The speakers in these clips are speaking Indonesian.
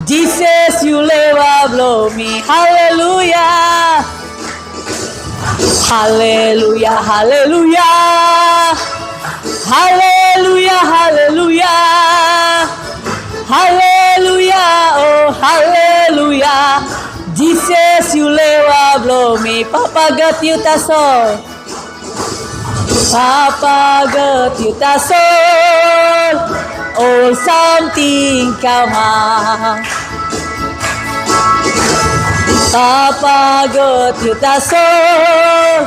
Jesus, you never blow me. Hallelujah. Hallelujah, hallelujah. Hallelujah, hallelujah. Hallelujah, oh hallelujah. Jesus, you never blow me. Papa got you tasol. Papa got you tasol. All something come on. Papa got you tasol.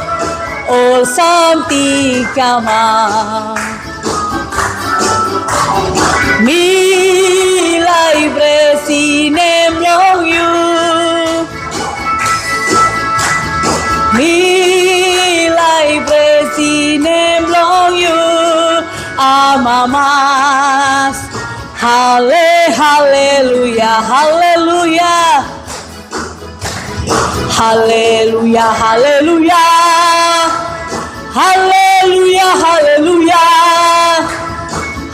All something come on. Me libre sinem long you. Me libre sinem long you. Amamas. Hallelujah, hallelujah. Hallelujah, hallelujah. Hallelujah, hallelujah.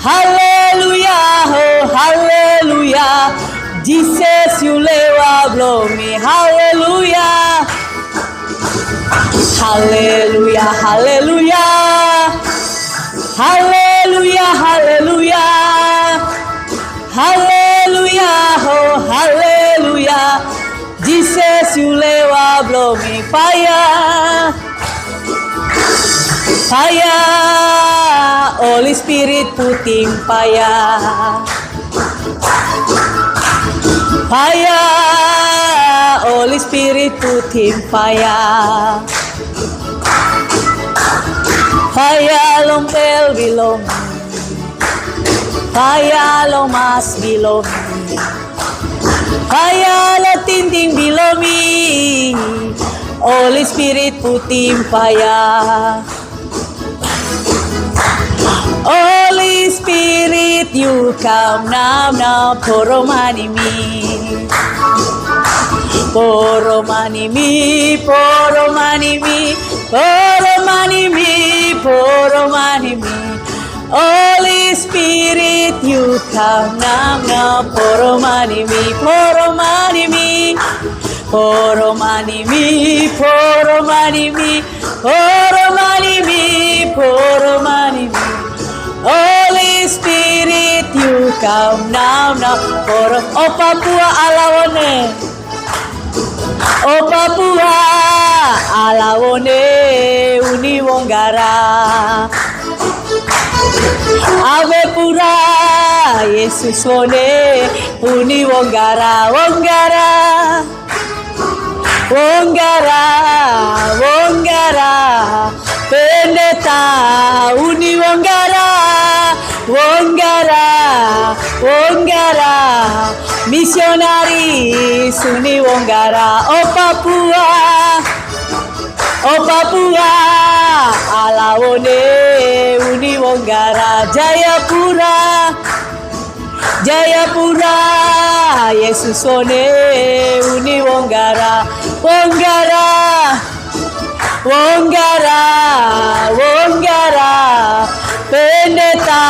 Hallelujah, oh hallelujah. Jesus, you never blow me. Hallelujah. Hallelujah, hallelujah. Hallelujah, hallelujah. Hallelujah, oh hallelujah. Jesus, you never blow me. Fire. Fire, Holy Spirit putting fire. Fire, Holy Spirit putting fire. Fire long bell below me. Fire long mass below me. Fire long tinting below me. Holy Spirit putting fire. Holy Spirit, you come now, poromani me. Poromani me, poromani me, poromani me, poromani me. Holy Spirit, you come now, poromani me, poromani me. Poromani me, poromani me, poromani me, poromani me. Holy Spirit, you come now, O Papua alawone. O Papua alawone, uni wongara. Ave pura, Yesus wone, uni wongara, wongara. Wongara, wongara, pendeta, uni wongara, wongara, wongara, missionaries, uni wongara, o Papua, alawone, uni wongara, Jayapura, Jayapura, Yesus one, uni wongara, wongara, wongara, wongara, pendeta,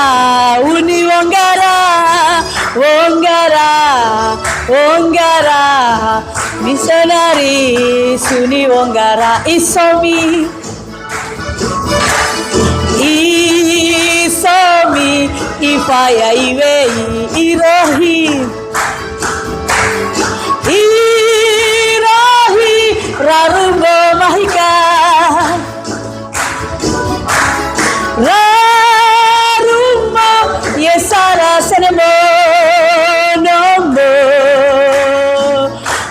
uni wongara, wongara, wongara, missionaries, uni wongara, isomi, isomi, ifaya iwei, irohi, irohi, rarungo mahika, rarungo yesara senemo nombo,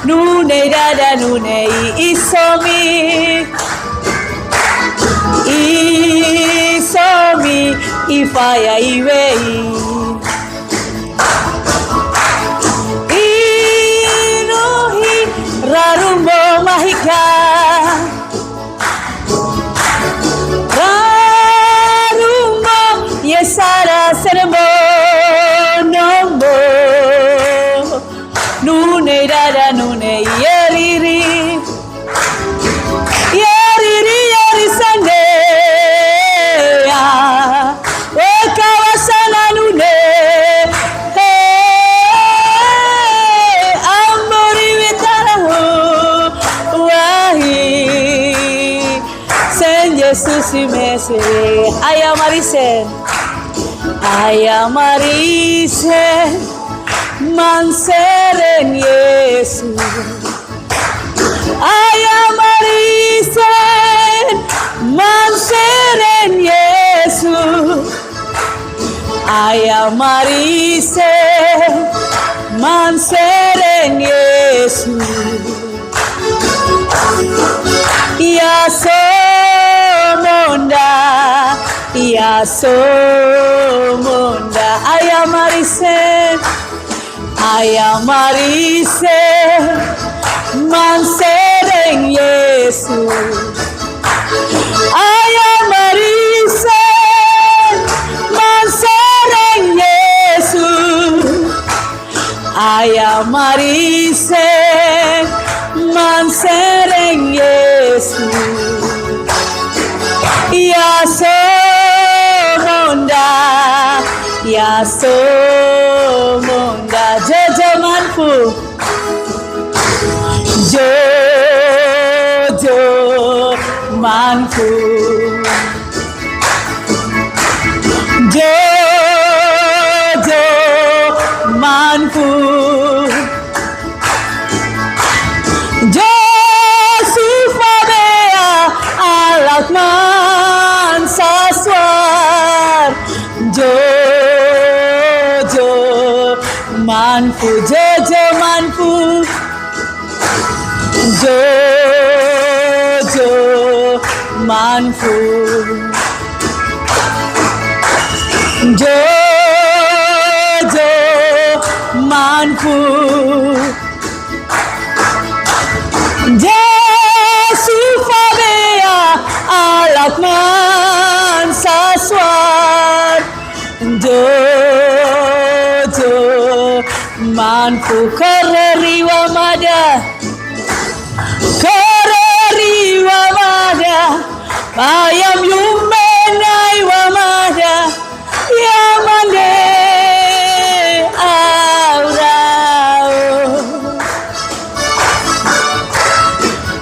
nune dada nune isomi, isomi, ifaya iwei, irohi, rarungo mahika, rarungo yesara senemo nombo, nune dada nune yeriri, yeriri yeri sande, wekawasana nune, Marise, Aya Marisen, Aya Marisen, Manseren Yesus. Aya Marisen, Manseren Yesus. Aya Marisen, Manseren Yesus. Ya somonda, ya somonda. Aya Marisen, Aya Marisen, Manseren Yesus. Aya Marisen, Manseren Yesus. Aya Marisen, Manseren Yesus. Ya somonda, ya somonda. Jojo manfu, Jojo manfu, Jojo manfu. Josufabea alakman saswar. Jojo manfu, Jojo manfu, Jojo manfu, Jojo manfu. Jesufabea alakman saswar. Jojo manfu, koreriwa mada, koreriwa mada. Bayam yumenai wa mada, yamande aurao.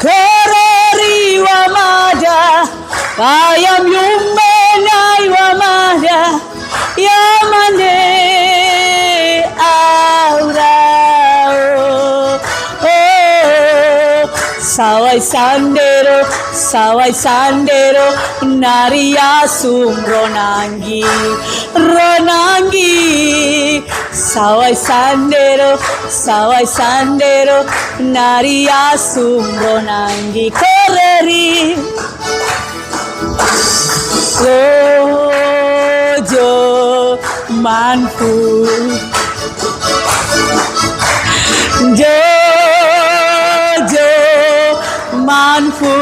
Koreriwa mada, bayam yumenai wa mada, yamande aurao. Sawai sandero, sawai sandero, naria sumronangi, ronangi. Sawai sandero, sawai sandero, naria sumronangi, koreri. Jojo manfu, Jojo manfu.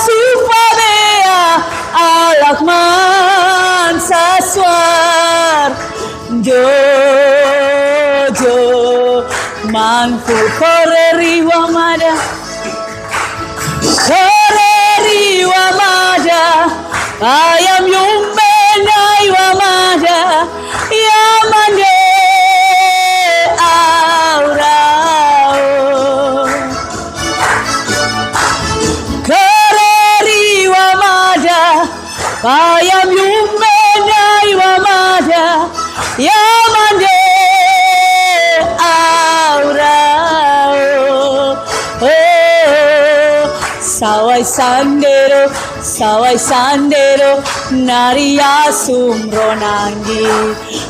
Jesufabea alakman saswar. Jojo manfu, koreriwa mada, koreriwa mada. Ayam yumenai wa mada, yamande aurao. Koreriwa mada, ayam yumenai wa mada, yamande aurao. Sawai sandero, sawai sandero, naria sumronangi,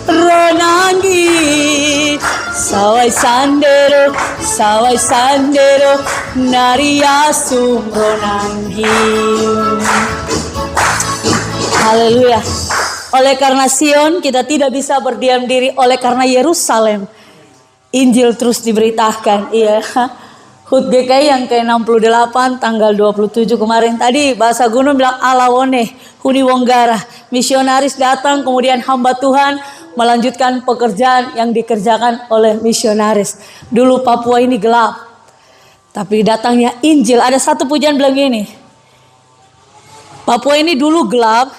ronangi. Sawai sandero, sawai sandero, naria sumronangi. Haleluya. Oleh karena Sion kita tidak bisa berdiam diri, oleh karena Yerusalem Injil terus diberitakan. Iya. HUT GKI yang ke-68 tanggal 27 kemarin tadi bahasa Gunung bilang alawone huni wonggara. Misionaris datang, kemudian hamba Tuhan melanjutkan pekerjaan yang dikerjakan oleh misionaris. Dulu Papua ini gelap, tapi datangnya Injil. Ada satu pujian bilang gini, Papua ini dulu gelap,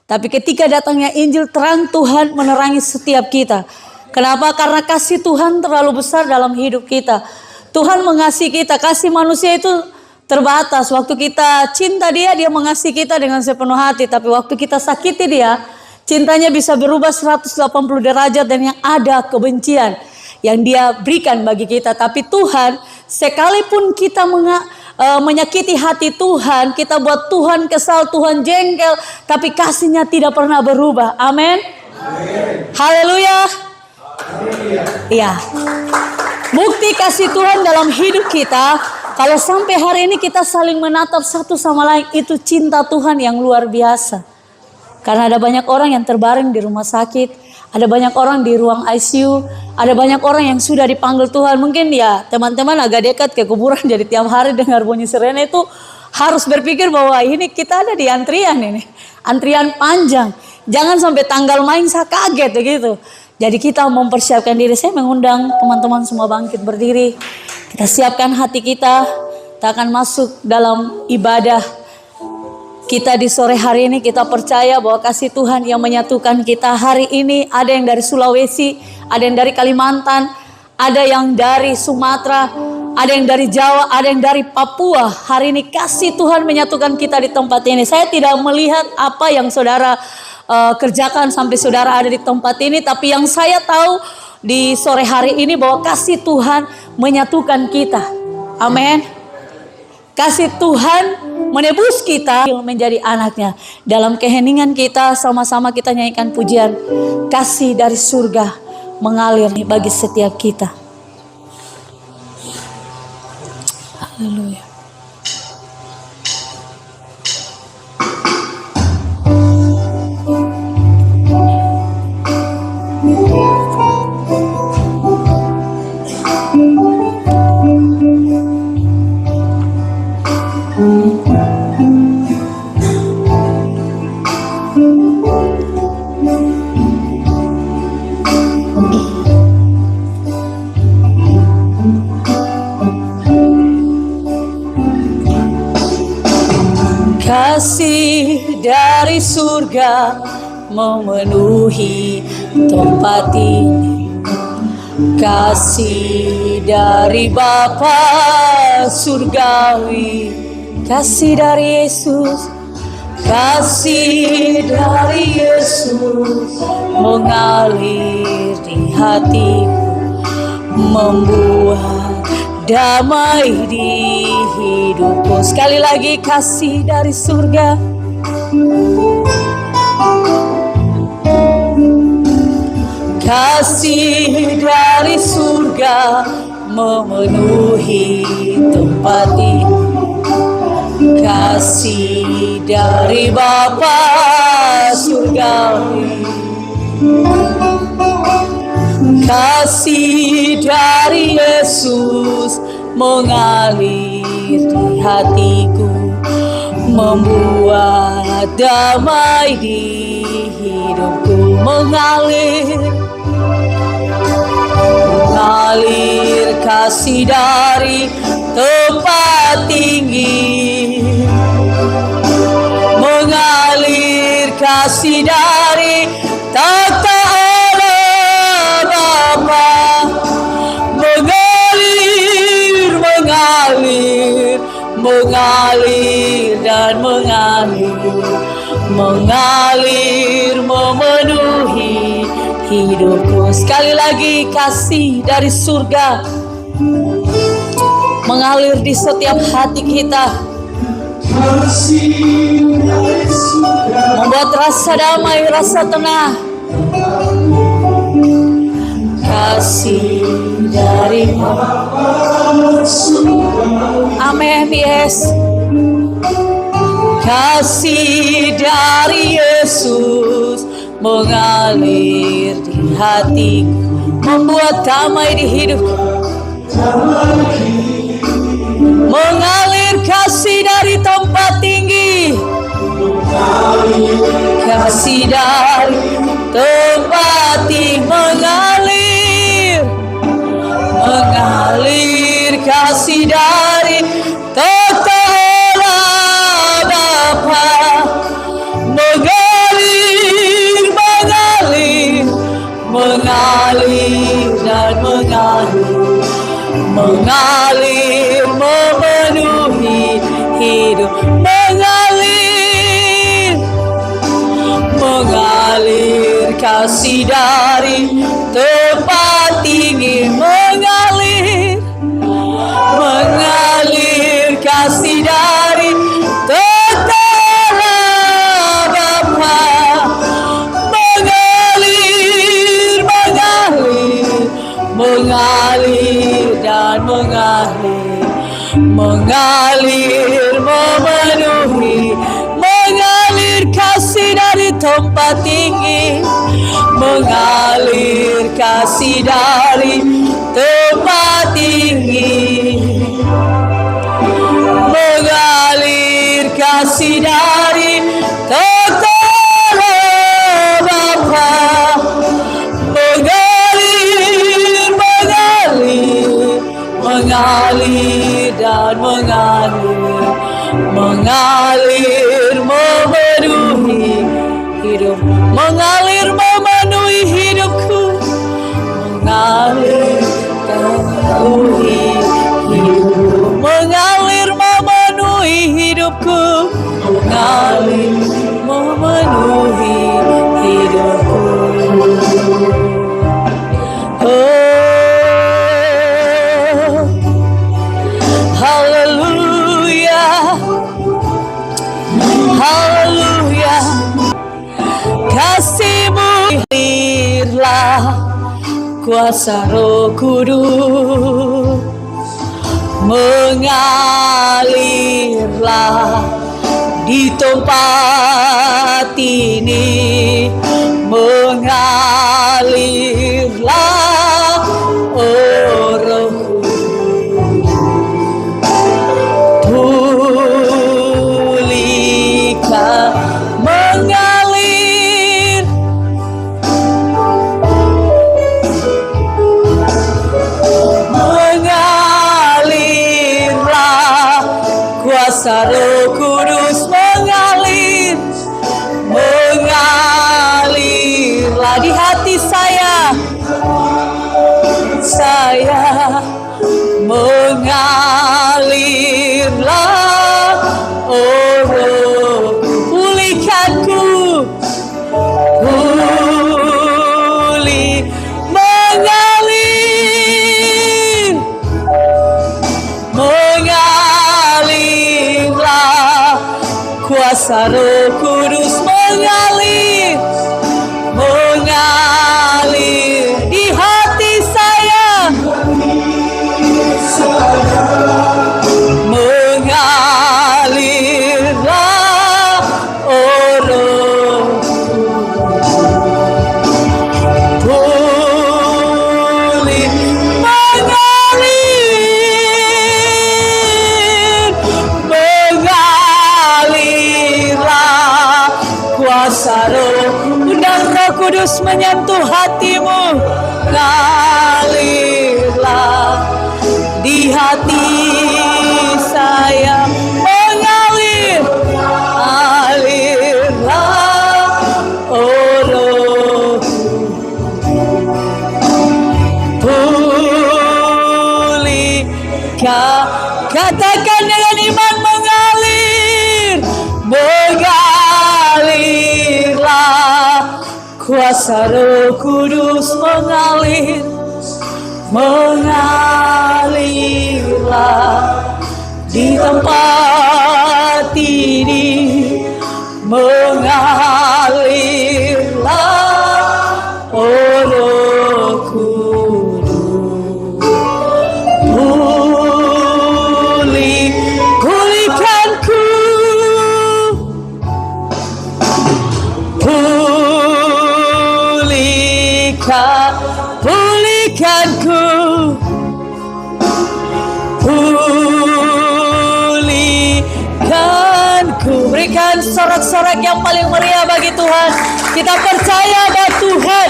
tapi ketika datangnya Injil, terang Tuhan menerangi setiap kita. Kenapa? Karena kasih Tuhan terlalu besar dalam hidup kita. Tuhan mengasihi kita. Kasih manusia itu terbatas. Waktu kita cinta dia, dia mengasihi kita dengan sepenuh hati. Tapi waktu kita sakiti dia, cintanya bisa berubah 180 derajat dan yang ada kebencian yang dia berikan bagi kita. Tapi Tuhan, sekalipun kita menyakiti hati Tuhan, kita buat Tuhan kesal, Tuhan jengkel, tapi kasihnya tidak pernah berubah. Amin. Haleluya. Iya. Bukti kasih Tuhan dalam hidup kita, kalau sampai hari ini kita saling menatap satu sama lain, itu cinta Tuhan yang luar biasa. Karena ada banyak orang yang terbaring di rumah sakit, ada banyak orang di ruang ICU, ada banyak orang yang sudah dipanggil Tuhan. Mungkin ya teman-teman agak dekat ke kuburan, jadi tiap hari dengar bunyi sirene itu harus berpikir bahwa ini kita ada di antrian ini. Antrian panjang. Jangan sampai tanggal main saya kaget begitu. Jadi kita mempersiapkan diri. Saya mengundang teman-teman semua bangkit berdiri. Kita siapkan hati kita. Kita akan masuk dalam ibadah kita di sore hari ini. Kita percaya bahwa kasih Tuhan yang menyatukan kita hari ini. Ada yang dari Sulawesi, ada yang dari Kalimantan, ada yang dari Sumatera, ada yang dari Jawa, ada yang dari Papua. Hari ini kasih Tuhan menyatukan kita di tempat ini. Saya tidak melihat apa yang saudara kerjakan sampai saudara ada di tempat ini, tapi yang saya tahu di sore hari ini bahwa kasih Tuhan menyatukan kita. Amin. Kasih Tuhan menebus kita menjadi anaknya. Dalam keheningan kita sama-sama kita nyanyikan pujian kasih dari surga mengalir bagi setiap kita. Haleluya. Kasih dari surga memenuhi tempat ini. Kasih dari Bapa surgawi. Kasih dari Yesus. Kasih dari Yesus mengalir di hatiku, membuat damai di hidupku. Sekali lagi, kasih dari surga. Kasih dari surga memenuhi tempat ini. Kasih dari Bapa surgawi. Kasih dari Yesus mengalir di hatiku, membuat damai di hidupku. Mengalir kasih dari tempat tinggi. Mengalir kasih dari tata Allah Bapa. Mengalir dan mengalir memenuhi hidupku. Sekali lagi, kasih dari surga mengalir di setiap hati kita, membuat rasa damai, rasa tenang. Kasih dari Amin, yes. Kasih dari Yesus mengalir di hatiku, membuat damai di hidupku. Mengalir kasih dari tempat tinggi. Kasih dari tempat tinggi mengalir kasih dari tata Allah Bapa. Mengalir dan mengalir memenuhi hidup. Mengalir kasih dari tempat tinggi, mengalir kasih dari tentara Bapa, mengalir dan mengalir memenuhi, mengalir kasih dari tempat tinggi, mengalir kasih dari tempat tinggi, mengalir kasih dari tentara Bapa, mengalir dan mengalir memenuhi hidup, mengalir memenuhi hidupku, mengalir memenuhi hidupku, mengalir memenuhi hidupku, mengalir memenuhi hidupku. Haleluya, kasih-Mu mengalirlah, kuasa Roh Kudus mengalirlah di tempat ini, mengalirlah, oh Roh mengalirlah, kuasa Roh Kudus mengalirlah di hati saya mengalirlah, oh Roh, pulihkanku, mengalirlah, kuasa Roh Kudus mengalir di hati saya, mengalirlah, oh Roh, mengalirlah, kuasa Roh, undang Roh Kudus menyentuh hatimu, mengalirlah di hati saya, mengalirlah, oh Roh, pulihkan, katakan dengan iman, mengalirlah, kuasa Roh Kudus mengalirlah di tempat ini, mengalirlah, oh Roh Kudus, pulihkanku, pulihkanku, berikan sorak-sorak yang paling meriah bagi Tuhan. Kita percaya bahwa Tuhan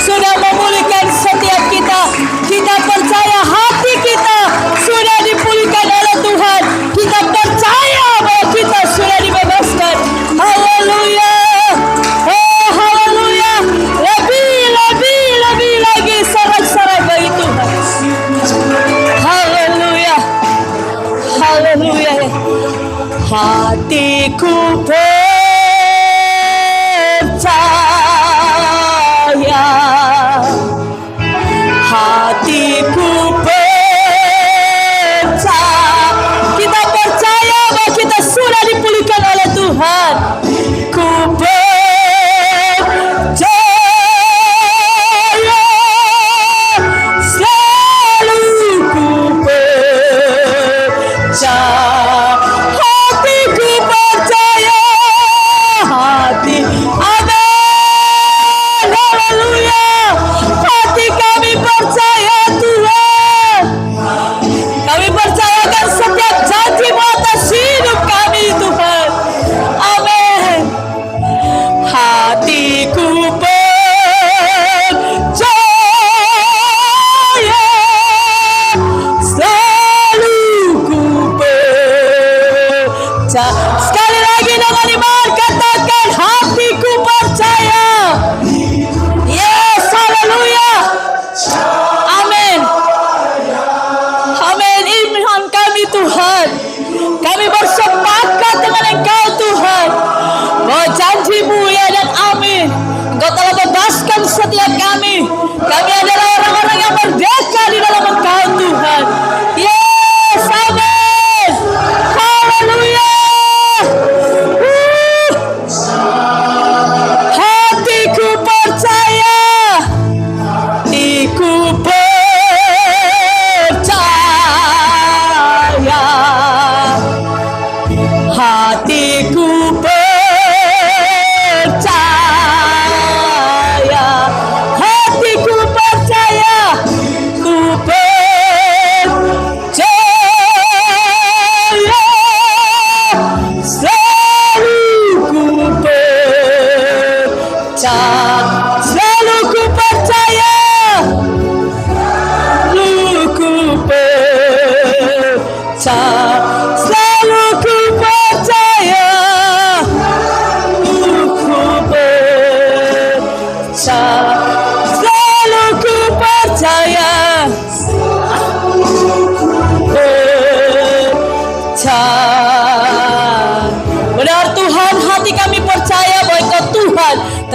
sudah memulihkan setiap kita. Kita percaya hati kita sudah dipulihkan oleh Tuhan. Kita percaya bahwa kita sudah dibebaskan. Haleluya. Oh haleluya. Lebih lagi sorak-sorak bagi Tuhan. Haleluya. Haleluya.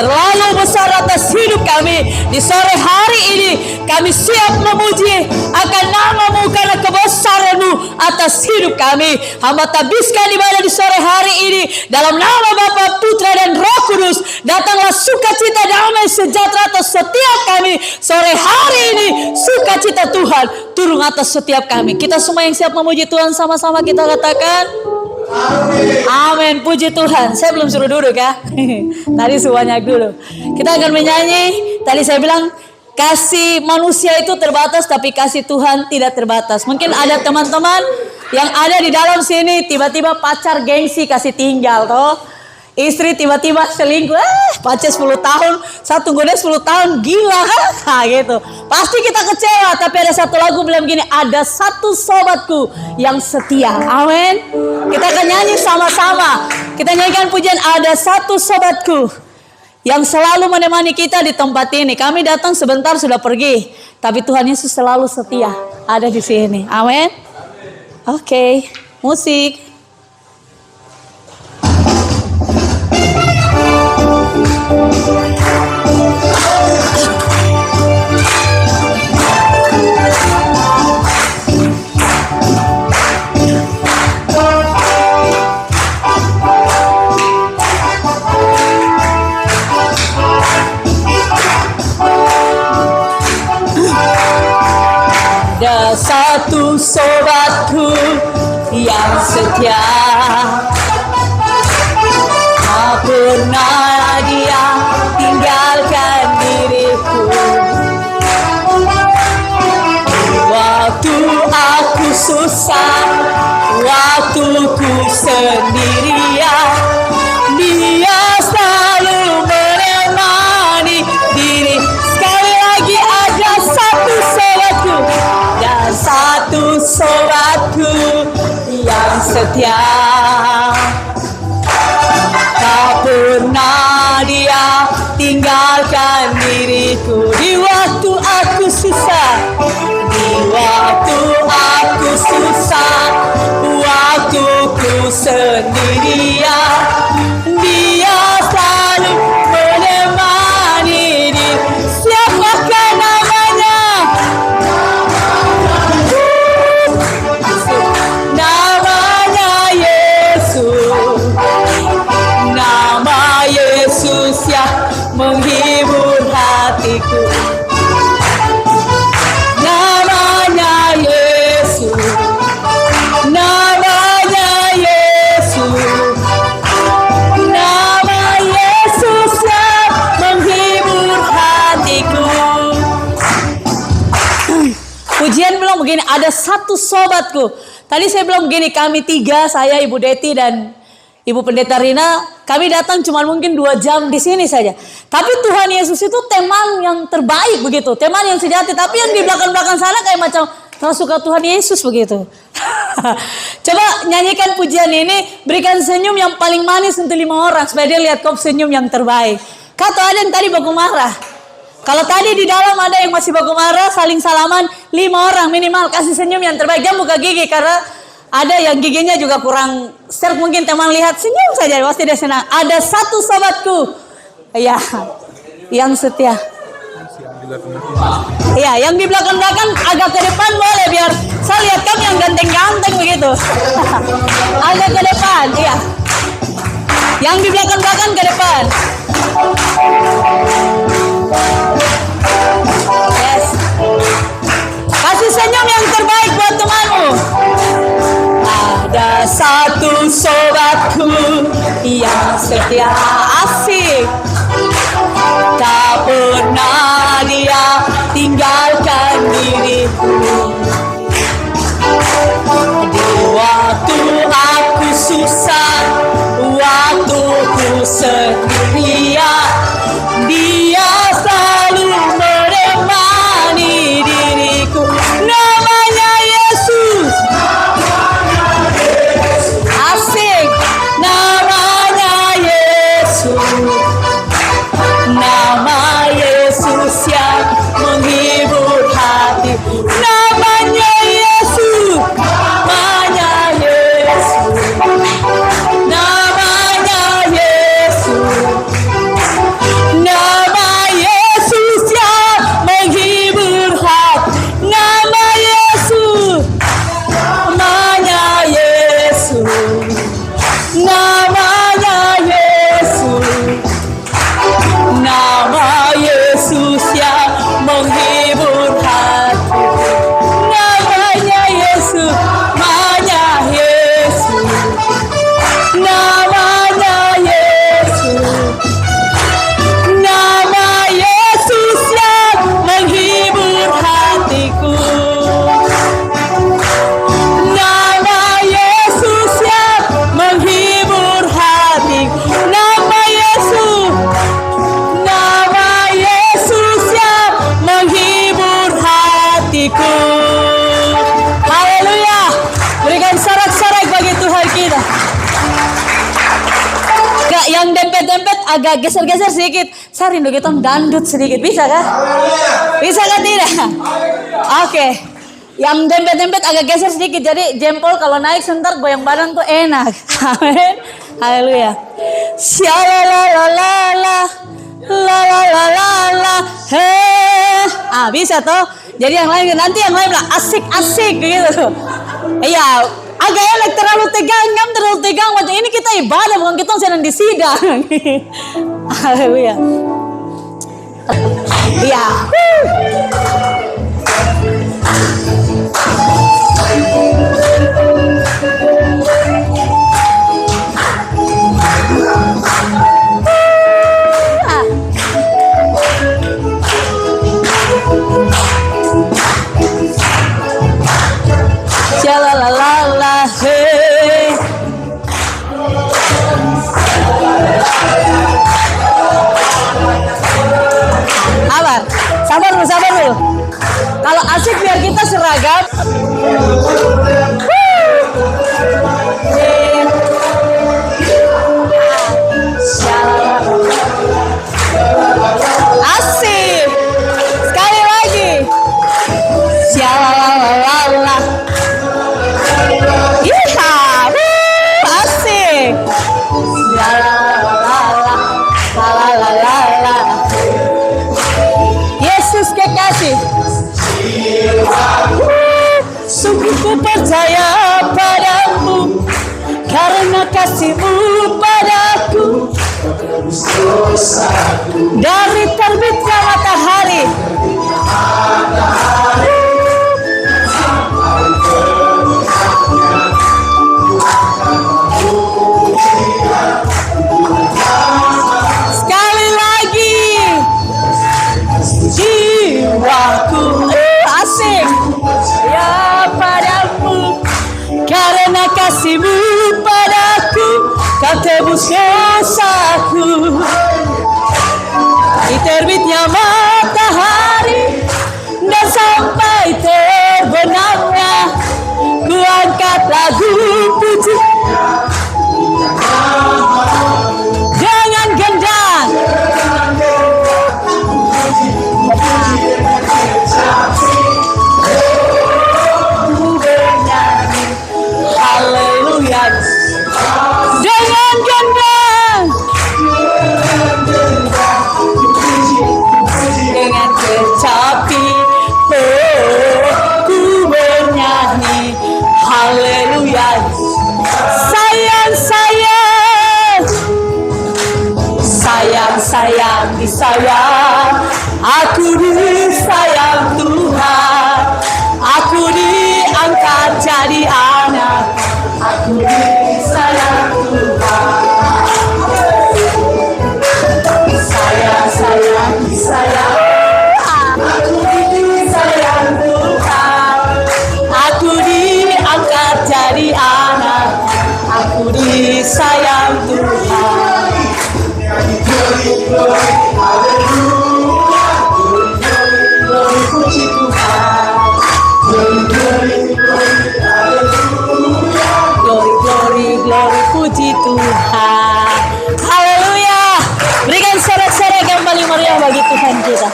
terlalu besar atas hidup kami. Di sore hari ini kami siap memuji akan nama-Mu karena kebesaran-Mu atas hidup kami. Hamba tabiskan ibadah di sore hari ini dalam nama Bapa, Putra dan Roh Kudus. Datanglah sukacita, damai, sejahtera atas setiap kami sore hari ini. Sukacita Tuhan turun atas setiap kami. Kita semua yang siap memuji Tuhan, sama-sama kita katakan amin. Amin. Puji Tuhan. Saya belum suruh duduk ya. Tadi semuanya dulu. Kita akan menyanyi. Tadi saya bilang kasih manusia itu terbatas, tapi kasih Tuhan tidak terbatas. Mungkin ada teman-teman yang ada di dalam sini tiba-tiba pacar gengsi kasih tinggal toh. Istri tiba-tiba selingkuh, pacar 10 tahun, saya tunggu dia 10 tahun, gila kan? Gitu. Pasti kita kecewa, tapi ada satu lagu bilang gini, ada satu sobatku yang setia. Amin. Kita akan nyanyi sama-sama. Kita nyanyikan pujian, ada satu sobatku yang selalu menemani kita di tempat ini. Kami datang sebentar sudah pergi, tapi Tuhan Yesus selalu setia ada di sini. Amin. Oke, musik. Ada satu sobatku yang setia, tak pernah dia tinggalkan diriku. Waktu aku susah, waktu ku sendirian, dia selalu menemani diri. Sekali lagi, ada satu sobatku, dan satu sobatku yang setia. Tak pernah dia tinggalkan diriku. Di waktu aku susah, di waktu aku susah, waktu ku sendirian, dia selalu menemani di. Siapakah namanya? Namanya Yesus. Nama Yesus yang menghibur hatiku. Namanya Yesus. Namanya Yesus. Nama Yesus yang menghibur hatiku. Pujian belum begini, ada satu sobatku. Tadi saya bilang begini, kami tiga, saya, Ibu Deti dan Ibu Pendeta Rina, kami datang cuma mungkin 2 jam di sini saja. Tapi Tuhan Yesus itu teman yang terbaik begitu, teman yang sejati. Tapi yang di belakang-belakang sana kayak macam suka Tuhan Yesus begitu. Coba nyanyikan pujian ini, berikan senyum yang paling manis untuk 5 orang supaya dia lihat kau senyum yang terbaik. Kata ada yang tadi baku marah. Kalau tadi di dalam ada yang masih baku marah, saling salaman, 5 orang minimal kasih senyum yang terbaik. Jangan buka gigi karena ada yang giginya juga kurang sterk, mungkin teman lihat senyum saja pasti dia senang. Ada satu sobatku, ya, yang setia. Ya, yang di belakang-belakang agak ke depan boleh biar saya lihat kamu yang ganteng-ganteng begitu. Agak ke depan, iya. Yang di belakang-belakang ke depan. Yes. Kasih senyum yang terbaik buat temanmu. Ada satu sobatku yang setia, asik. Tak pernah dia tinggalkan diriku. Di waktu aku susah, waktu ku sendirian, dia selalu menghibur hati. Namanya Yesus, namanya Yesus, namanya Yesus, nama Yesus yang menghibur hatiku. Nama Yesus yang menghibur hatiku. Nama Yesus, nama Yesus yang menghibur hatiku. Haleluya. Berikan sorak-sorak bagi Tuhan kita. Kak, yang dempet-dempet agak geser-geser sedikit. Saya rindu kita dandut sedikit. Bisa kah? Bisa kah tidak? Oke. Yang dempet-dempet agak geser sedikit. Jadi jempol kalau naik sebentar goyang badan tuh enak. Amin. Haleluya. Syalalalala. La la la la la. He. Bisa toh. Jadi yang lain nanti yang lain lah asik-asik gitu. Iya, agak enak terlalu tegang macam ini kita ibadah bukan kita sedang di sidang. Haleluya. Iya. Shalalala, hey. Sabar dulu. Kalau asik biar kita seragam. Asik. Sekali lagi. Shalalala. Iya, asik. La. Yesus kekasih. Sungguh ku percaya padamu karena kasih-Mu padaku. Dari terbitnya matahari sekali lagi jiwaku asik ya padamu karena kasih-Mu padaku kau tebus dosaku. Di terbitnya matahari dan sampai terbenamnya ku angkat lagu puji jangan gendang. Haleluya. Jangan gendang. Dengan kecapi ku bernyanyi. Haleluya. Sayang disayang. Aku disayang Tuhan. Aku diangkat jadi anak. Aku disayang Tuhan. Sayang disayang. Aku disayang Tuhan. Aku diangkat jadi anak. Aku disayang Tuhan. Glory, haleluya. Glory, puji Tuhan. Glory, haleluya. Glory, puji Tuhan. Haleluya. Berikan sorak-sorak yang paling meriah bagi Tuhan kita.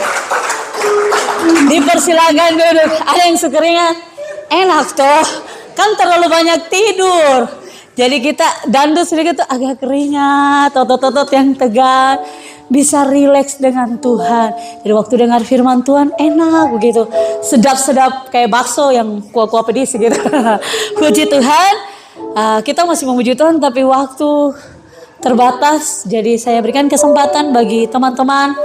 Dipersilakan duduk. Ada yang sekeringat? Enak toh. Kan terlalu banyak tidur. Jadi kita dandut sedikit tuh agak keringat, otot-otot yang tegang, bisa rileks dengan Tuhan. Jadi waktu dengar firman Tuhan enak begitu, sedap-sedap kayak bakso yang kuah-kuah pedis gitu. Puji Tuhan, kita masih memuji Tuhan tapi waktu terbatas. Jadi saya berikan kesempatan bagi teman-teman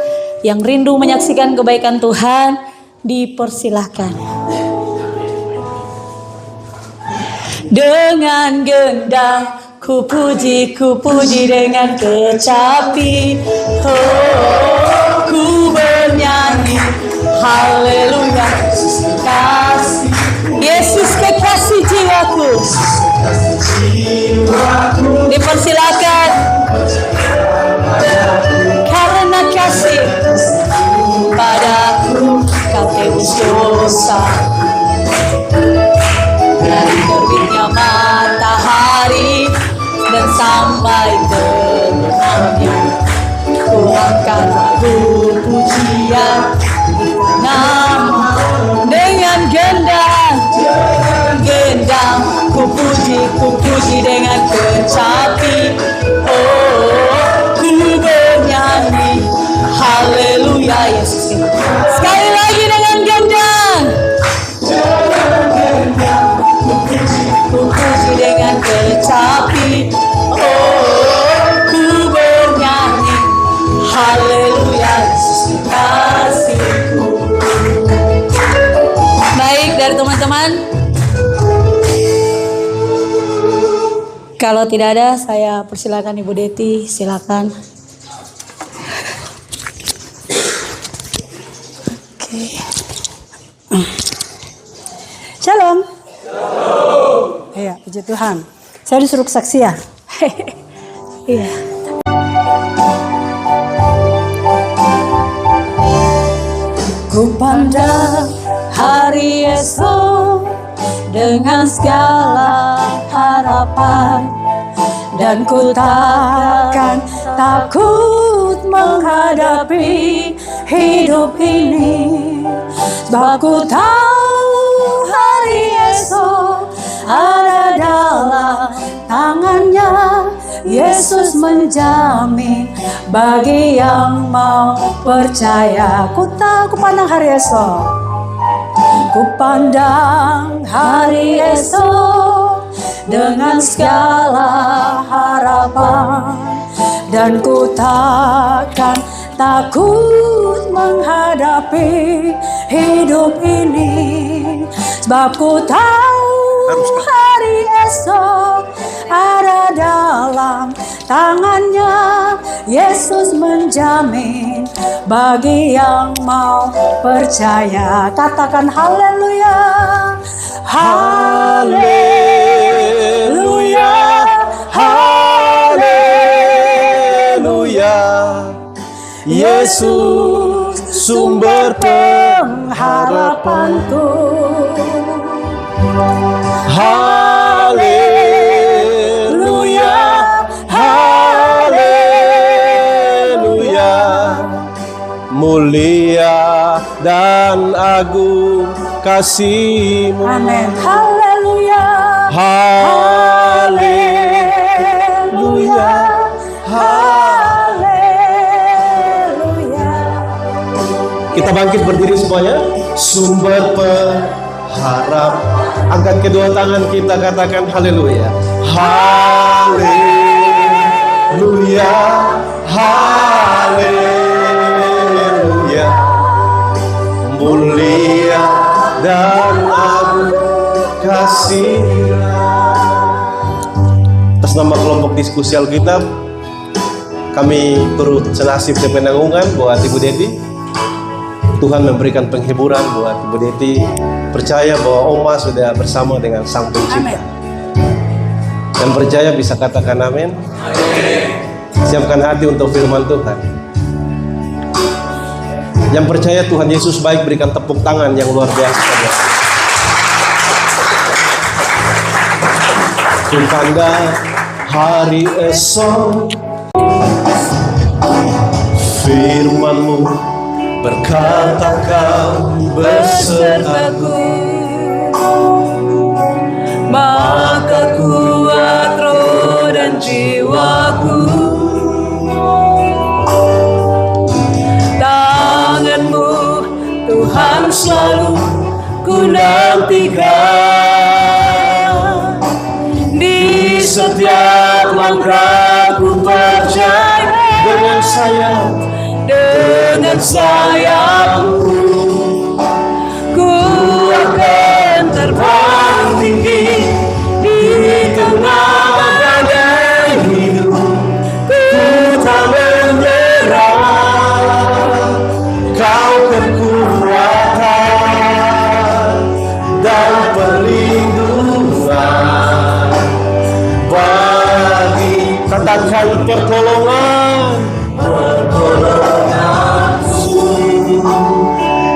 Yang rindu menyaksikan kebaikan Tuhan, dipersilahkan. Dengan gendang ku puji dengan kecapi, oh, ku bernyanyi haleluya. Kasih Yesus kekasih jiwaku, dipersilakan. Karena kasih padaku kau tebus dosa. Dari terbitnya matahari dan sampai terbenamnya, ku angkat lagu pujian nama. Dengan gendang ku puji dengan kecapi, oh, ku bernyanyi haleluya Yesus. Sekali lagi dengan gendang, ku puji dengan kecapi, oh, ku bernyanyi haleluya Yesus kasihku. Baik, dari teman-teman, kalau tidak ada, saya persilakan Ibu Deti, silakan. Oke. Shalom. Iya, puji Tuhan. Saya disuruh saksi ya. Iya. Ku pandang hari esok dengan segala harapan, dan ku takkan takut menghadapi hidup ini, sebab ku tahu hari esok ada dalam tangannya. Yesus menjamin bagi yang mau percaya. Ku pandang hari esok, ku pandang hari esok dengan segala harapan, dan ku takkan takut menghadapi hidup ini, sebab ku tahu hari esok ada dalam tangannya. Yesus menjamin bagi yang mau percaya. Katakan haleluya, haleluya, haleluya. Yesus sumber pengharapanku. Haleluya, haleluya. Mulia dan agung kasih-Mu. Amin. Haleluya, haleluya, haleluya. Kita bangkit berdiri semuanya. Sumber pengharapan. Angkat kedua tangan kita, katakan haleluya. Haleluya, haleluya. Mulia dan agung kasih-Nya. Atas nama kelompok diskusi Alkitab, kami turut senasib sepenanggungan buat Ibu Deti. Tuhan memberikan penghiburan buat Ibu Deti. Percaya bahwa Oma sudah bersama dengan Sang Pencipta. Yang percaya bisa katakan amin. Siapkan hati untuk firman Tuhan. Yang percaya Tuhan Yesus baik, berikan tepuk tangan yang luar biasa. Ku pandang hari esok, firman-Mu berkata Kau besertaku, maka kuat roh dan jiwaku. Tangan-Mu Tuhan selalu ku nantikan, di setiap langkah ku percaya dengan sayapmu, ku akan terbang tinggi di tengah badai hidup. Ku tak menyerah, Kau kekuatan dan perlindungan bagi, katakan pertolongan,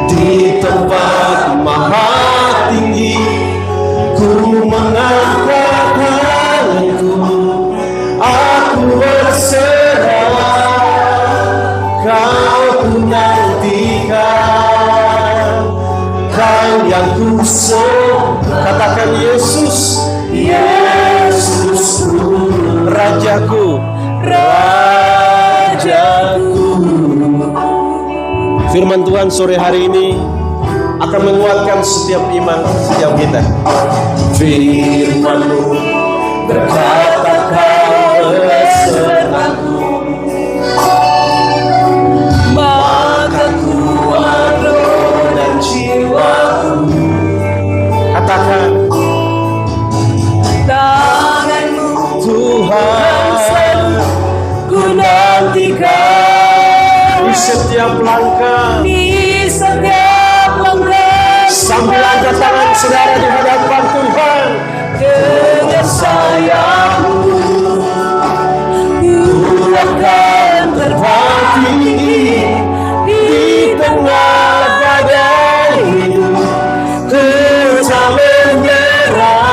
di tempat maha tinggi. Ku mengangkat tanganku, aku berserah, Kau ku nantikan, Kau yang ku sembah. Katakan Yesus, Yesusku, Rajaku, Rajaku. Firman Tuhan sore hari ini akan menguatkan setiap iman setiap kita. Firman-Mu berkata, Kau besertaku, maka kuat roh dan jiwaku. Katakan, tangan-Mu Tuhan, ku nantikan di setiap langkah, sambil angkat tangan saudara di hadapan Tuhan. Dengan sayapmu, ku akan terbang tinggi di tengah badai hidup. Ku tak menyerah,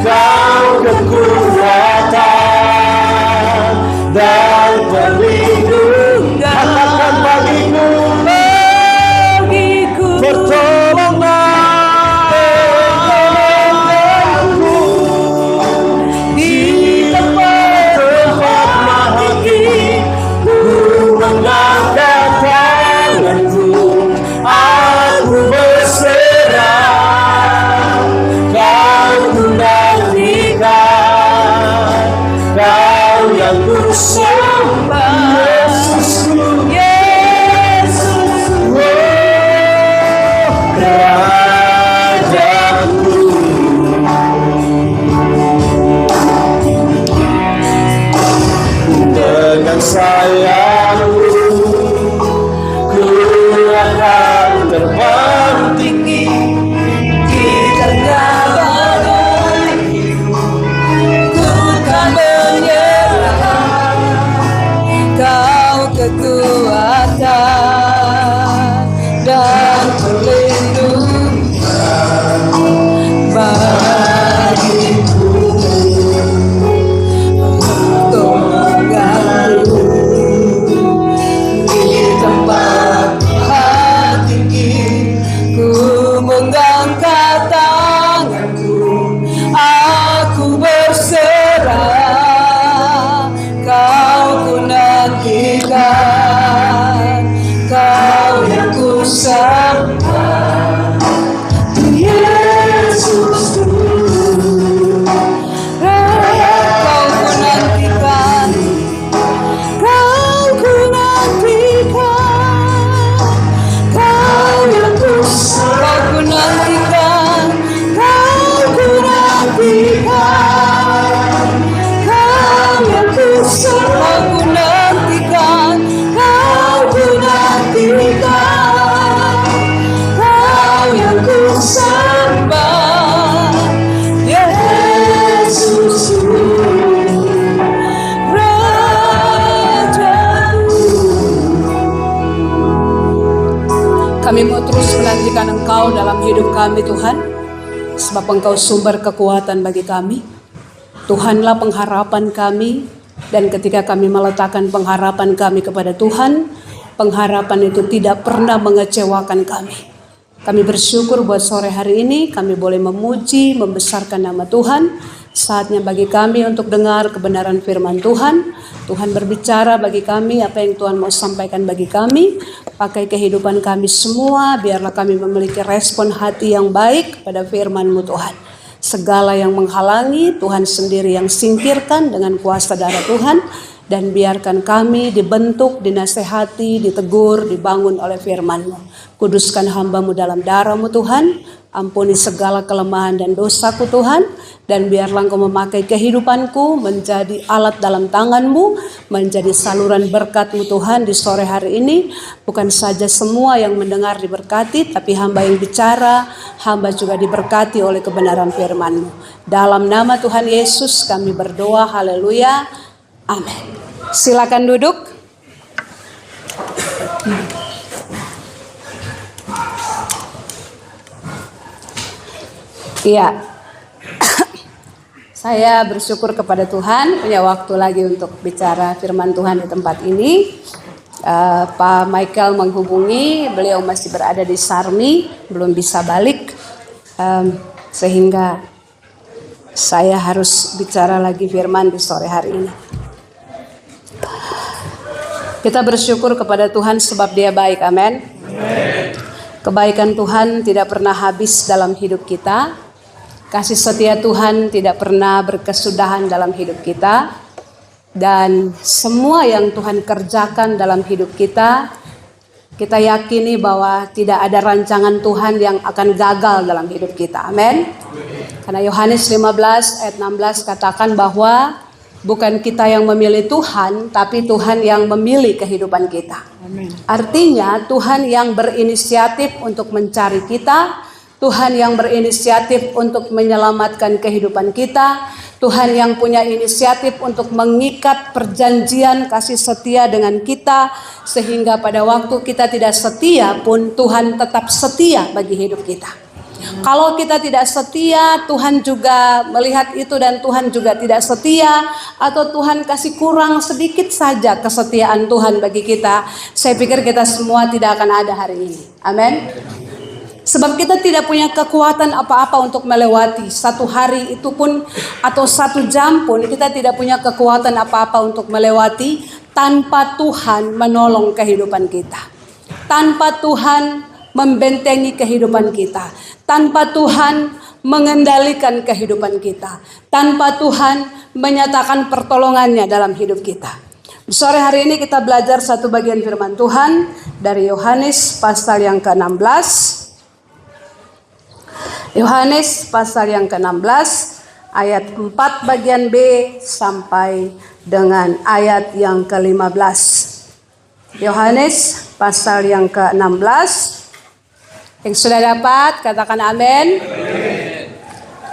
Kau kekuatan dan perlindungan. Katakan bagiku, pertolonganku di tempat maha tinggi. Ku mengangkat tanganku, aku berserah, Kau ku nantikan, Kau yang ku sembah. Yesusku, Yesusku, Rajaku. Dengan sayapmu, ku akan terbang tinggi di tengah badai hidup. Ku tak menyerah, Kau kekuatan dan perlindungan bagiku. Pertolonganku di tempat maha tinggi. Ku mengangkat tanganku, aku berserah, Kau ku nantikan, Kau yang ku sembah. Yesusku, Kau ku nantikan, Kau ku nantikan, Kau yang ku sembah. Kau ku nantikan, Kau ku nantikan, Kau yang ku sembah. Kau ku nantikan, Kau ku nantikan, Kau yang ku sembah. Yesusku, Rajaku. Kami mau terus menantikan Engkau dalam hidup kami, Tuhan, sebab Engkau sumber kekuatan bagi kami. Tuhanlah pengharapan kami, dan ketika kami meletakkan pengharapan kami kepada Tuhan, pengharapan itu tidak pernah mengecewakan kami. Kami bersyukur buat sore hari ini kami boleh memuji, membesarkan nama Tuhan. Saatnya bagi kami untuk dengar kebenaran firman Tuhan. Tuhan berbicara bagi kami apa yang Tuhan mau sampaikan bagi kami. Pakai kehidupan kami semua, biarlah kami memiliki respon hati yang baik pada firman-Mu Tuhan. Segala yang menghalangi, Tuhan sendiri yang singkirkan dengan kuasa darah Tuhan. dan biarkan kami dibentuk, dinasehati, ditegur, dibangun oleh firman-Mu. Kuduskan hamba-Mu dalam darah-Mu Tuhan, ampuni segala kelemahan dan dosaku Tuhan, dan biarlah Engkau memakai kehidupanku menjadi alat dalam tangan-Mu, menjadi saluran berkat-Mu Tuhan di sore hari ini. Bukan saja semua yang mendengar diberkati, tapi hamba yang bicara, hamba juga diberkati oleh kebenaran firman-Mu. Dalam nama Tuhan Yesus kami berdoa, haleluya, amin. Silakan duduk. Iya, saya bersyukur kepada Tuhan punya waktu lagi untuk bicara firman Tuhan di tempat ini. Pak Michael menghubungi, beliau masih berada di Sarmi, belum bisa balik, sehingga saya harus bicara lagi firman di sore hari ini. Kita bersyukur kepada Tuhan sebab Dia baik, amin. Kebaikan Tuhan tidak pernah habis dalam hidup kita. Kasih setia Tuhan tidak pernah berkesudahan dalam hidup kita. Dan semua yang Tuhan kerjakan dalam hidup kita, kita yakini bahwa tidak ada rancangan Tuhan yang akan gagal dalam hidup kita. Amin. Karena Yohanes 15 ayat 16 katakan bahwa bukan kita yang memilih Tuhan, tapi Tuhan yang memilih kehidupan kita. Amin. Artinya Tuhan yang berinisiatif untuk mencari kita, Tuhan yang berinisiatif untuk menyelamatkan kehidupan kita, Tuhan yang punya inisiatif untuk mengikat perjanjian kasih setia dengan kita, sehingga pada waktu kita tidak setia pun Tuhan tetap setia bagi hidup kita. Kalau kita tidak setia, Tuhan juga melihat itu dan Tuhan juga tidak setia, atau Tuhan kasih kurang sedikit saja kesetiaan Tuhan bagi kita, saya pikir kita semua tidak akan ada hari ini. Amin. Sebab kita tidak punya kekuatan apa-apa untuk melewati satu hari itu pun atau 1 jam pun, kita tidak punya kekuatan apa-apa untuk melewati tanpa Tuhan menolong kehidupan kita. Tanpa Tuhan membentengi kehidupan kita. Tanpa Tuhan mengendalikan kehidupan kita. Tanpa Tuhan menyatakan pertolongannya dalam hidup kita. Sore hari ini kita belajar satu bagian firman Tuhan dari Yohanes pasal yang ke-16. Yohanes pasal yang ke-16 ayat 4 bagian B sampai dengan ayat yang ke-15. Yohanes pasal yang ke-16. Yang sudah dapat katakan amin.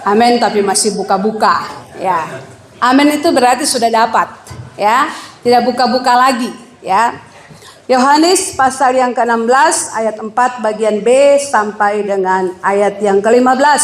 Amin tapi masih buka-buka ya. Amin itu berarti sudah dapat ya. Tidak buka-buka lagi ya. Yohanes pasal yang ke-16 ayat 4 bagian B sampai dengan ayat yang ke-15.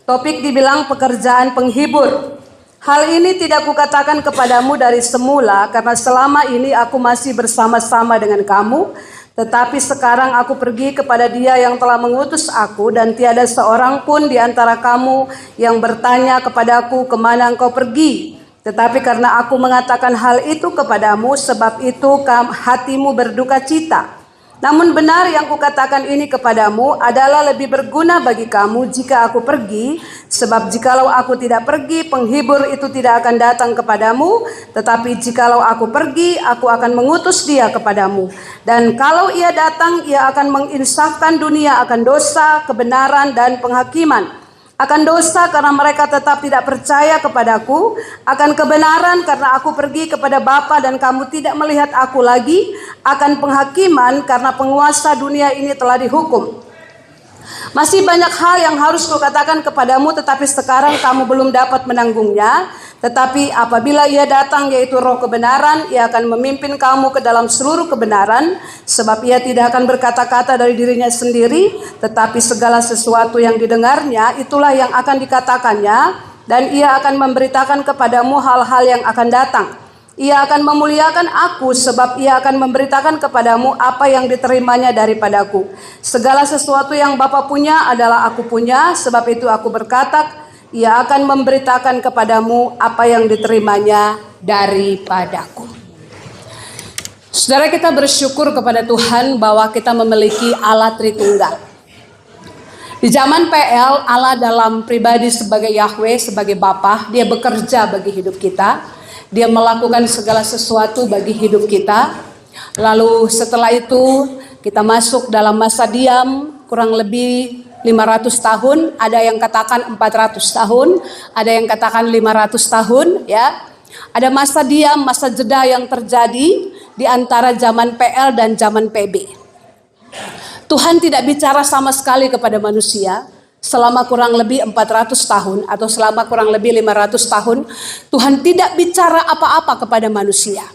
Topik dibilang pekerjaan penghibur. Hal ini tidak kukatakan kepadamu dari semula karena selama ini aku masih bersama-sama dengan kamu. Tetapi sekarang aku pergi kepada Dia yang telah mengutus aku, dan tiada seorang pun di antara kamu yang bertanya kepadaku kemana engkau pergi. Tetapi karena aku mengatakan hal itu kepadamu, sebab itu hatimu berduka cita. Namun benar yang kukatakan ini kepadamu adalah lebih berguna bagi kamu jika aku pergi. Sebab jikalau aku tidak pergi, penghibur itu tidak akan datang kepadamu. Tetapi jikalau aku pergi, aku akan mengutus Dia kepadamu. Dan kalau Ia datang, Ia akan menginsafkan dunia akan dosa, kebenaran, dan penghakiman. Akan dosa karena mereka tetap tidak percaya kepadaku, akan kebenaran karena aku pergi kepada Bapa dan kamu tidak melihat aku lagi, akan penghakiman karena penguasa dunia ini telah dihukum. Masih banyak hal yang harus kukatakan kepadamu, tetapi sekarang kamu belum dapat menanggungnya. Tetapi apabila Ia datang, yaitu Roh kebenaran, Ia akan memimpin kamu ke dalam seluruh kebenaran. Sebab Ia tidak akan berkata-kata dari dirinya sendiri, tetapi segala sesuatu yang didengarnya, itulah yang akan dikatakannya. Dan Ia akan memberitakan kepadamu hal-hal yang akan datang. Ia akan memuliakan aku, sebab Ia akan memberitakan kepadamu apa yang diterimanya daripadaku. Segala sesuatu yang Bapa punya adalah aku punya, sebab itu aku berkata, Ia akan memberitakan kepadamu apa yang diterimanya daripadaku. Saudara, kita bersyukur kepada Tuhan bahwa kita memiliki Allah Tritunggal. Di zaman PL, Allah dalam pribadi sebagai Yahweh, sebagai Bapa, Dia bekerja bagi hidup kita. Dia melakukan segala sesuatu bagi hidup kita. Lalu setelah itu kita masuk dalam masa diam kurang lebih 500 tahun, ada yang katakan 400 tahun, ada yang katakan 500 tahun, ya. Ada masa diam, masa jeda yang terjadi di antara zaman PL dan zaman PB. Tuhan tidak bicara sama sekali kepada manusia selama kurang lebih 400 tahun atau selama kurang lebih 500 tahun. Tuhan tidak bicara apa-apa kepada manusia.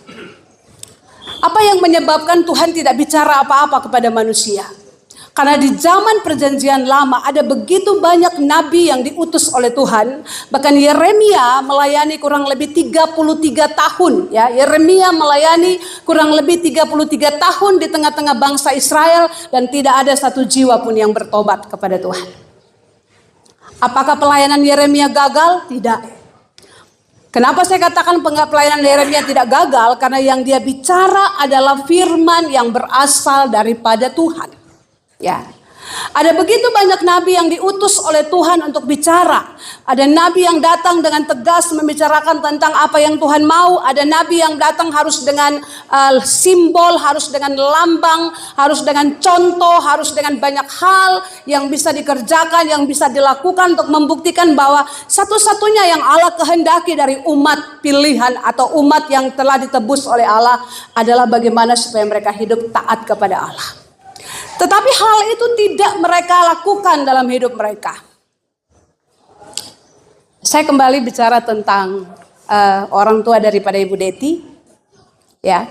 Apa yang menyebabkan Tuhan tidak bicara apa-apa kepada manusia? Karena di zaman perjanjian lama ada begitu banyak nabi yang diutus oleh Tuhan. Bahkan Yeremia melayani kurang lebih 33 tahun. Ya, Yeremia melayani kurang lebih 33 tahun di tengah-tengah bangsa Israel. Dan tidak ada satu jiwa pun yang bertobat kepada Tuhan. Apakah pelayanan Yeremia gagal? Tidak. Kenapa saya katakan pelayanan Yeremia tidak gagal? Karena yang dia bicara adalah firman yang berasal daripada Tuhan. Ya, ada begitu banyak nabi yang diutus oleh Tuhan untuk bicara. Ada nabi yang datang dengan tegas membicarakan tentang apa yang Tuhan mau. Ada nabi yang datang harus dengan simbol, harus dengan lambang, harus dengan contoh, harus dengan banyak hal yang bisa dikerjakan, yang bisa dilakukan untuk membuktikan bahwa satu-satunya yang Allah kehendaki dari umat pilihan atau umat yang telah ditebus oleh Allah adalah bagaimana supaya mereka hidup taat kepada Allah. Tetapi hal itu tidak mereka lakukan dalam hidup mereka. Saya kembali bicara tentang orang tua daripada Ibu Deti. Ya,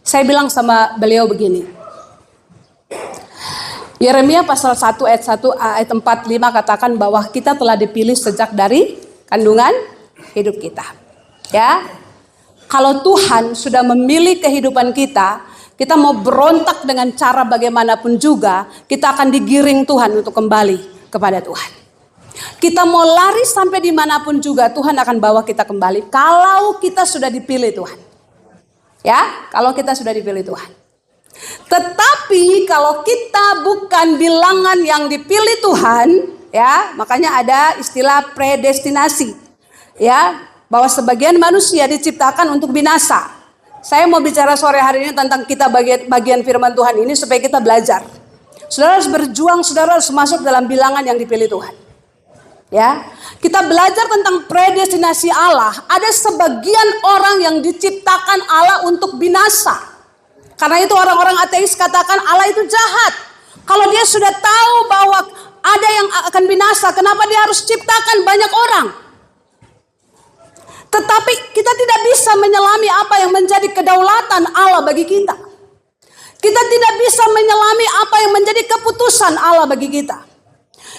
saya bilang sama beliau begini. Yeremia pasal 1 ayat 4, 5 katakan bahwa kita telah dipilih sejak dari kandungan hidup kita. Ya, kalau Tuhan sudah memilih kehidupan kita, kita mau berontak dengan cara bagaimanapun juga, kita akan digiring Tuhan untuk kembali kepada Tuhan. Kita mau lari sampai dimanapun juga, Tuhan akan bawa kita kembali. Kalau kita sudah dipilih Tuhan. Ya, kalau kita sudah dipilih Tuhan. Tetapi kalau kita bukan bilangan yang dipilih Tuhan, ya, makanya ada istilah predestinasi. Ya, bahwa sebagian manusia diciptakan untuk binasa. Saya mau bicara sore hari ini tentang kita bagian firman Tuhan ini supaya kita belajar. Saudara harus berjuang, saudara harus masuk dalam bilangan yang dipilih Tuhan. Ya, kita belajar tentang predestinasi Allah. Ada sebagian orang yang diciptakan Allah untuk binasa. Karena itu orang-orang ateis katakan Allah itu jahat. Kalau dia sudah tahu bahwa ada yang akan binasa, kenapa dia harus ciptakan banyak orang? Tetapi kita tidak bisa menyelami apa yang menjadi kedaulatan Allah bagi kita. Kita tidak bisa menyelami apa yang menjadi keputusan Allah bagi kita.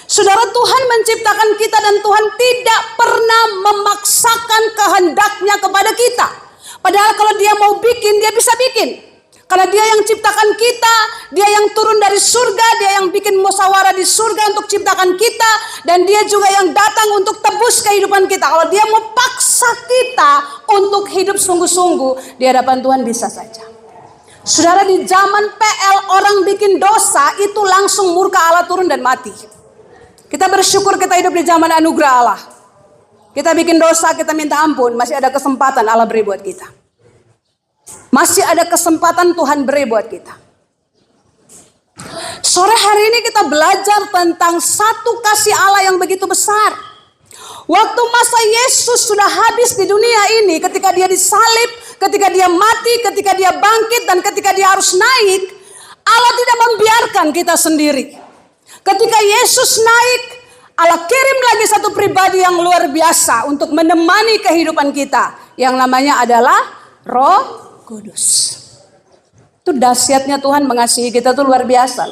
Saudara, Tuhan menciptakan kita dan Tuhan tidak pernah memaksakan kehendaknya kepada kita. Padahal kalau dia mau bikin, dia bisa bikin. Karena dia yang ciptakan kita, dia yang turun dari surga, dia yang bikin musyawarah di surga untuk ciptakan kita. Dan dia juga yang datang untuk tebus kehidupan kita. Kalau dia mau paksa kita untuk hidup sungguh-sungguh di hadapan Tuhan bisa saja. Saudara, di zaman PL orang bikin dosa itu langsung murka Allah turun dan mati. Kita bersyukur kita hidup di zaman anugerah Allah. Kita bikin dosa, kita minta ampun, masih ada kesempatan Allah beri buat kita. Masih ada kesempatan Tuhan beri buat kita. Sore hari ini kita belajar tentang satu kasih Allah yang begitu besar. Waktu masa Yesus sudah habis di dunia ini, ketika dia disalib, ketika dia mati, ketika dia bangkit, dan ketika dia harus naik, Allah tidak membiarkan kita sendiri. Ketika Yesus naik, Allah kirim lagi satu pribadi yang luar biasa untuk menemani kehidupan kita. Yang namanya adalah Roh Kudus. Itu dahsyatnya Tuhan mengasihi kita tuh luar biasa.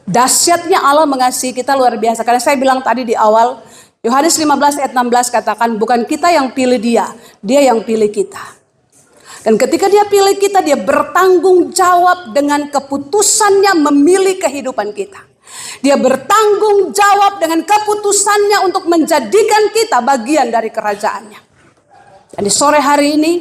Dahsyatnya Allah mengasihi kita luar biasa. Karena saya bilang tadi di awal, Yohanes 15 ayat 16 katakan bukan kita yang pilih dia, dia yang pilih kita. Dan ketika dia pilih kita, dia bertanggung jawab dengan keputusannya memilih kehidupan kita. Dia bertanggung jawab dengan keputusannya untuk menjadikan kita bagian dari kerajaannya. Dan di sore hari ini,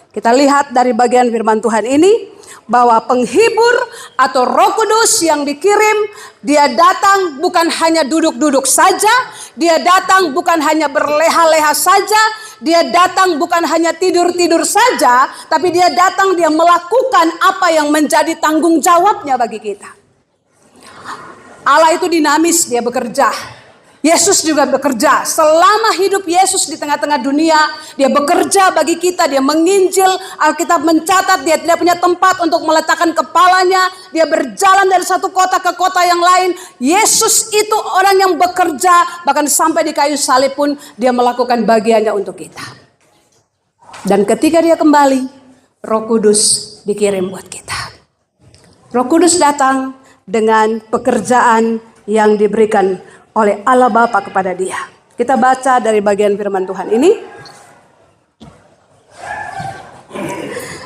kita lihat dari bagian firman Tuhan ini bahwa penghibur atau Roh Kudus yang dikirim, dia datang bukan hanya duduk-duduk saja, dia datang bukan hanya berleha-leha saja, dia datang bukan hanya tidur-tidur saja, tapi dia datang, dia melakukan apa yang menjadi tanggung jawabnya bagi kita. Allah itu dinamis, dia bekerja. Yesus juga bekerja. Selama hidup Yesus di tengah-tengah dunia, dia bekerja bagi kita, dia menginjil. Alkitab mencatat dia tidak punya tempat untuk meletakkan kepalanya. Dia berjalan dari satu kota ke kota yang lain. Yesus itu orang yang bekerja, bahkan sampai di kayu salib pun dia melakukan bagiannya untuk kita. Dan ketika dia kembali, Roh Kudus dikirim buat kita. Roh Kudus datang dengan pekerjaan yang diberikan oleh Allah Bapa kepada dia. Kita baca dari bagian firman Tuhan ini.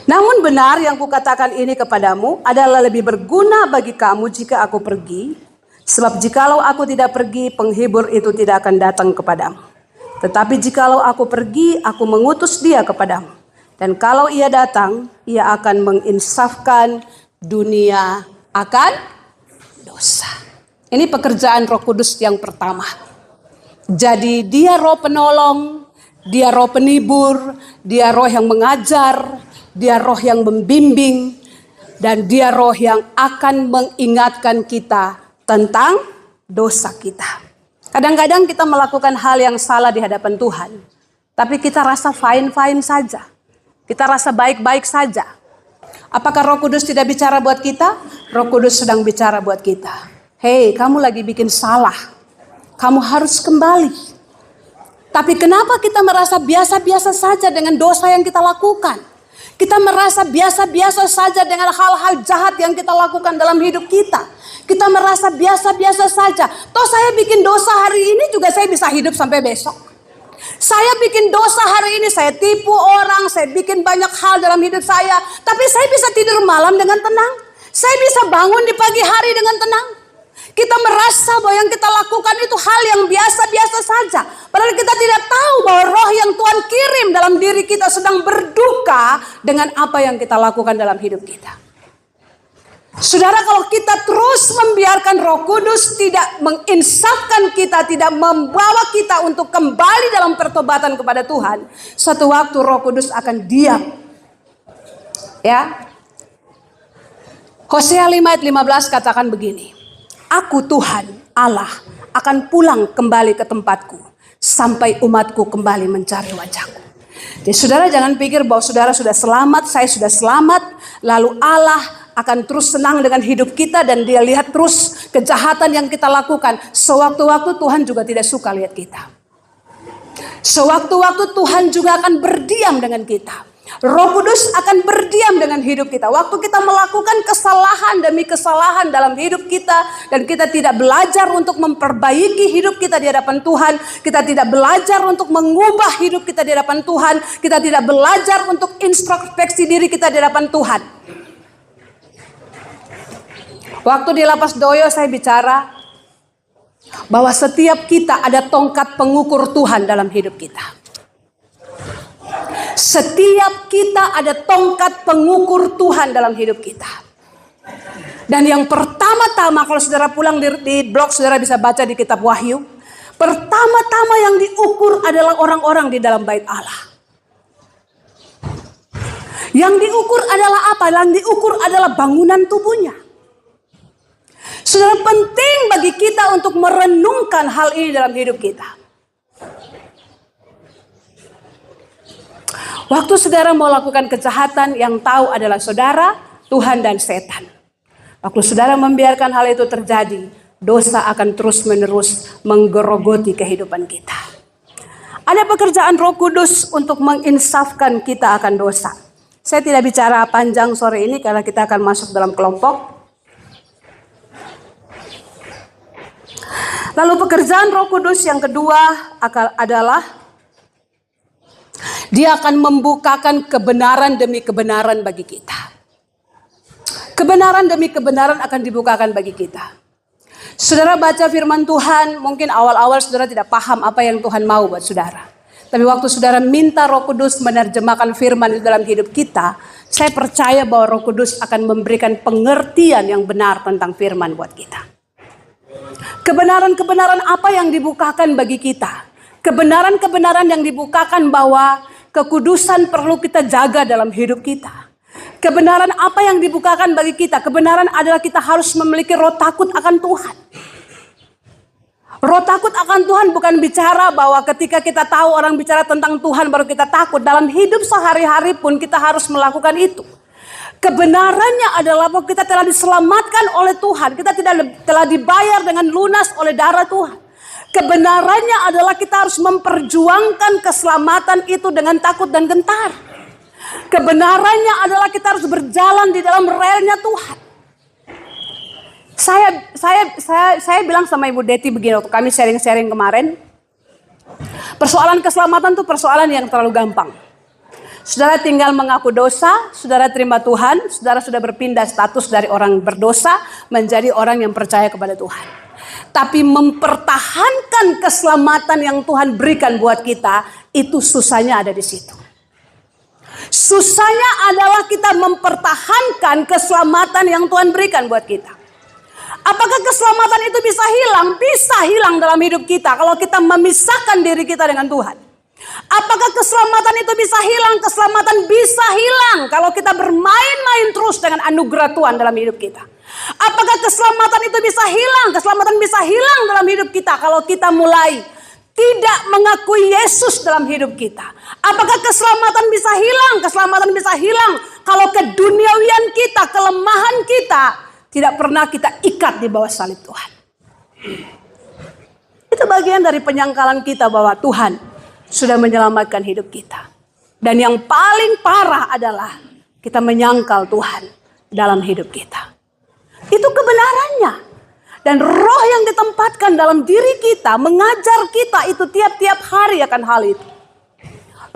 Namun benar yang kukatakan ini kepadamu adalah lebih berguna bagi kamu jika aku pergi. Sebab jikalau aku tidak pergi, penghibur itu tidak akan datang kepadamu. Tetapi jikalau aku pergi, aku mengutus dia kepadamu. Dan kalau ia datang, ia akan menginsafkan dunia akan dosa. Ini pekerjaan Roh Kudus yang pertama. Jadi dia roh penolong, dia roh penibur, dia roh yang mengajar, dia roh yang membimbing, dan dia roh yang akan mengingatkan kita tentang dosa kita. Kadang-kadang kita melakukan hal yang salah di hadapan Tuhan, tapi kita rasa fine-fine saja. Kita rasa baik-baik saja. Apakah Roh Kudus tidak bicara buat kita? Roh Kudus sedang bicara buat kita. Hei, kamu lagi bikin salah. Kamu harus kembali. Tapi kenapa kita merasa biasa-biasa saja dengan dosa yang kita lakukan? Kita merasa biasa-biasa saja dengan hal-hal jahat yang kita lakukan dalam hidup kita. Kita merasa biasa-biasa saja. Toh saya bikin dosa hari ini juga saya bisa hidup sampai besok. Saya bikin dosa hari ini, saya tipu orang, saya bikin banyak hal dalam hidup saya. Tapi saya bisa tidur malam dengan tenang. Saya bisa bangun di pagi hari dengan tenang. Kita merasa bahwa yang kita lakukan itu hal yang biasa-biasa saja. Padahal kita tidak tahu bahwa roh yang Tuhan kirim dalam diri kita sedang berduka dengan apa yang kita lakukan dalam hidup kita. Saudara, kalau kita terus membiarkan Roh Kudus tidak menginsafkan kita, tidak membawa kita untuk kembali dalam pertobatan kepada Tuhan, suatu waktu Roh Kudus akan diam. Ya. Hosea 5 ayat 15 katakan begini. Aku Tuhan Allah akan pulang kembali ke tempatku sampai umatku kembali mencari wajahku. Jadi saudara jangan pikir bahwa saudara sudah selamat, saya sudah selamat, lalu Allah akan terus senang dengan hidup kita dan dia lihat terus kejahatan yang kita lakukan. Sewaktu-waktu Tuhan juga tidak suka lihat kita. Sewaktu-waktu Tuhan juga akan berdiam dengan kita. Roh Kudus akan berdiam dengan hidup kita. Waktu kita melakukan kesalahan demi kesalahan dalam hidup kita dan kita tidak belajar untuk memperbaiki hidup kita di hadapan Tuhan, kita tidak belajar untuk mengubah hidup kita di hadapan Tuhan, kita tidak belajar untuk introspeksi diri kita di hadapan Tuhan. Waktu di Lapas Doyo saya bicara bahwa setiap kita ada tongkat pengukur Tuhan dalam hidup kita. Setiap kita ada tongkat pengukur Tuhan dalam hidup kita. Dan yang pertama-tama kalau saudara pulang di blog saudara bisa baca di kitab Wahyu. Pertama-tama yang diukur adalah orang-orang di dalam bait Allah. Yang diukur adalah apa? Yang diukur adalah bangunan tubuhnya. Saudara, penting bagi kita untuk merenungkan hal ini dalam hidup kita. Waktu saudara mau lakukan kejahatan, yang tahu adalah saudara, Tuhan dan setan. Waktu saudara membiarkan hal itu terjadi, dosa akan terus-menerus menggerogoti kehidupan kita. Ada pekerjaan Roh Kudus untuk menginsafkan kita akan dosa. Saya tidak bicara panjang sore ini karena kita akan masuk dalam kelompok. Lalu pekerjaan Roh Kudus yang kedua adalah dia akan membukakan kebenaran demi kebenaran bagi kita. Kebenaran demi kebenaran akan dibukakan bagi kita. Saudara baca firman Tuhan, mungkin awal-awal saudara tidak paham apa yang Tuhan mau buat saudara. Tapi waktu saudara minta Roh Kudus menerjemahkan firman itu dalam hidup kita, saya percaya bahwa Roh Kudus akan memberikan pengertian yang benar tentang firman buat kita. Kebenaran-kebenaran apa yang dibukakan bagi kita? Kebenaran-kebenaran yang dibukakan bahwa kekudusan perlu kita jaga dalam hidup kita. Kebenaran apa yang dibukakan bagi kita? Kebenaran adalah kita harus memiliki roh takut akan Tuhan. Roh takut akan Tuhan bukan bicara bahwa ketika kita tahu orang bicara tentang Tuhan baru kita takut. Dalam hidup sehari-hari pun kita harus melakukan itu. Kebenarannya adalah bahwa kita telah diselamatkan oleh Tuhan. Kita telah dibayar dengan lunas oleh darah Tuhan. Kebenarannya adalah kita harus memperjuangkan keselamatan itu dengan takut dan gentar. Kebenarannya adalah kita harus berjalan di dalam relnya Tuhan. Saya bilang sama Ibu Deti begini waktu kami sharing-sharing kemarin. Persoalan keselamatan itu persoalan yang terlalu gampang. Saudara tinggal mengaku dosa, saudara terima Tuhan, saudara sudah berpindah status dari orang berdosa menjadi orang yang percaya kepada Tuhan. Tapi mempertahankan keselamatan yang Tuhan berikan buat kita, itu susahnya ada di situ. Susahnya adalah kita mempertahankan keselamatan yang Tuhan berikan buat kita. Apakah keselamatan itu bisa hilang? Bisa hilang dalam hidup kita kalau kita memisahkan diri kita dengan Tuhan. Apakah keselamatan itu bisa hilang? Keselamatan bisa hilang kalau kita bermain-main terus dengan anugerah Tuhan dalam hidup kita. Apakah keselamatan itu bisa hilang? Keselamatan bisa hilang dalam hidup kita kalau kita mulai tidak mengakui Yesus dalam hidup kita. Apakah keselamatan bisa hilang? Keselamatan bisa hilang kalau keduniawian kita, kelemahan kita tidak pernah kita ikat di bawah salib Tuhan. Itu bagian dari penyangkalan kita bahwa Tuhan sudah menyelamatkan hidup kita. Dan yang paling parah adalah kita menyangkal Tuhan dalam hidup kita. Itu kebenarannya. Dan roh yang ditempatkan dalam diri kita mengajar kita itu tiap-tiap hari akan hal itu.